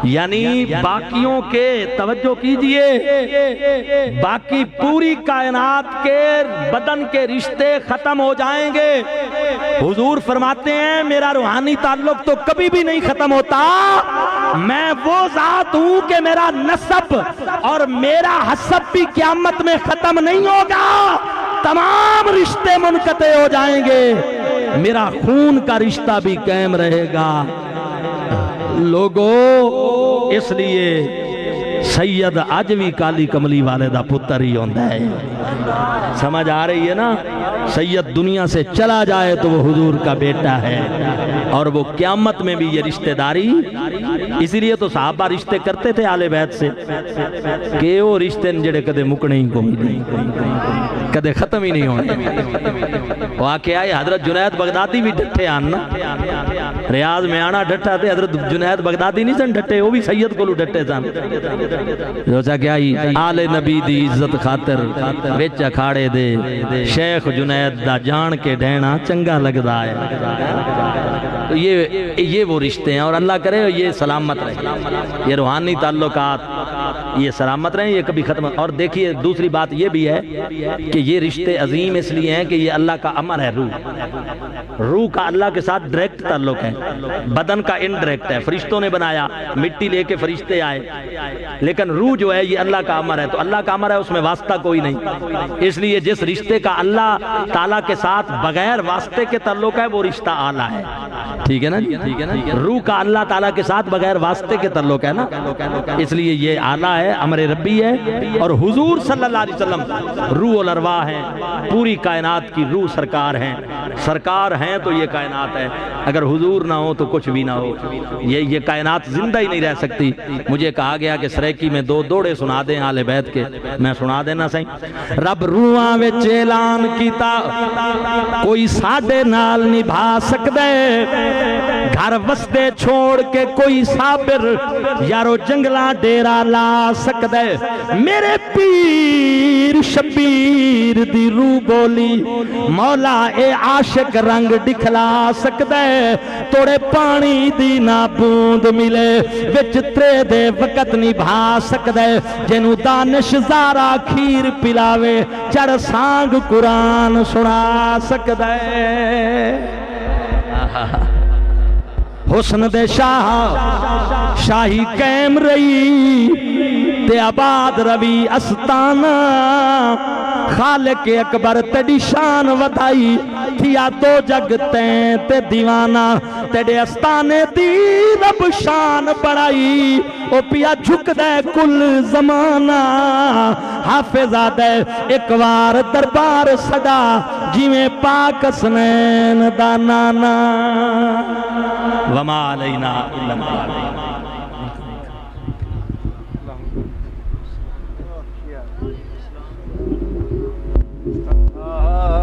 یعنی باقیوں کے توجہ کیجئے باقی پوری کائنات کے بدن کے رشتے ختم ہو جائیں گے، حضور فرماتے ہیں میرا روحانی تعلق تو کبھی بھی نہیں ختم ہوتا، میں وہ ذات ہوں کہ میرا نسب اور میرا حسب بھی قیامت میں ختم نہیں ہوگا، تمام رشتے منقطع ہو جائیں گے، میرا خون کا رشتہ بھی قائم رہے گا۔ لوگوں اس لیے سید آج بھی کالی کملی والے دا پتر ہی ہوندہ ہے، سمجھ آ رہی ہے نا؟ سید دنیا سے چلا جائے تو وہ حضور کا بیٹا ہے، اور وہ قیامت میں بھی یہ رشتہ داری، اسی لیے تو صحابہ رشتے کرتے تھے آل بیت سے کہ وہ رشتے جڑے کدے مکنے ہی کوئی نہیں، کدے ختم ہی نہیں ہونے۔ واقعہ ہے حضرت جنید بغدادی بھی ڈٹھے آنا، ریاض میں آنا ڈٹھا تھے، حضرت جنید بغدادی نہیں سن ڈٹھے، وہ بھی سید کو لو ڈٹھے سن، روچا کیا ہی آل نبی دی عزت خاطر وچ اکھاڑے دے شیخ جنید دا جان کے ڈینا چنگا لگدا ہے۔ تو یہ وہ رشتے ہیں، اور اللہ کرے یہ سلامت رہے، یہ روحانی تعلقات یہ سلامت رہیں، یہ کبھی ختم۔ اور دیکھیے دوسری بات یہ بھی ہے کہ یہ رشتے عظیم اس لیے ہیں کہ یہ اللہ کا امر ہے، روح کا اللہ کے ساتھ ڈائریکٹ تعلق ہے، بدن کا انڈائریکٹ ہے، فرشتوں نے بنایا، مٹی لے کے فرشتے آئے، لیکن روح جو ہے یہ اللہ کا امر ہے، تو اللہ کا امر ہے، اس میں واسطہ کوئی نہیں، اس لیے جس رشتے کا اللہ تعالیٰ کے ساتھ بغیر واسطے کے تعلق ہے وہ رشتہ اعلیٰ ہے، ٹھیک ہے نا جی؟ روح کا اللہ تعالیٰ کے ساتھ بغیر واسطے کے تعلق ہے نا، اس لیے یہ اعلیٰ ہے، امر ربی ہے، اور حضور صلی اللہ علیہ وسلم روح الارواح ہیں، پوری کائنات کی روح سرکار ہیں، سرکار ہیں تو یہ کائنات ہے، اگر حضور نہ ہو تو کچھ بھی نہ ہو، یہ کائنات زندہ ہی نہیں رہ سکتی۔ مجھے کہا گیا کہ سریکی میں 2 دوڑے سنا دیں آل بیت کے، میں سنا دینا صحیح۔ رب روحاں وچ اعلان کیتا کوئی ساڈے نال نبھا سکدے، گھر وسدے چھوڑ کے کوئی صابر یارو جنگلاں ڈیرا لا سکدے، میرے پیر شبیر دی روح بولی مولا اے عاشق رنگ دکھلا سکدے، توڑے پانی دی نہ بوند ملے وچ ترے دے وقت نبھا سکدے، جنو دانش زارا کھیر پلاوے چڑ سانگ قرآن سنا سکدے۔ حسن دے شاہ شاہی قائم رہی تے آباد روی استانہ، خالق اکبر تیری شان ودائی تھیا 2 جگ تیں تے دیوانہ، تیرے استانے دی رب شان بڑائی، او پیا جھک دے کل زمانہ، حافظہ دے ایک وار دربار سدا جیویں پاک حسنین دا نانا، وما علینا الا البلاغ۔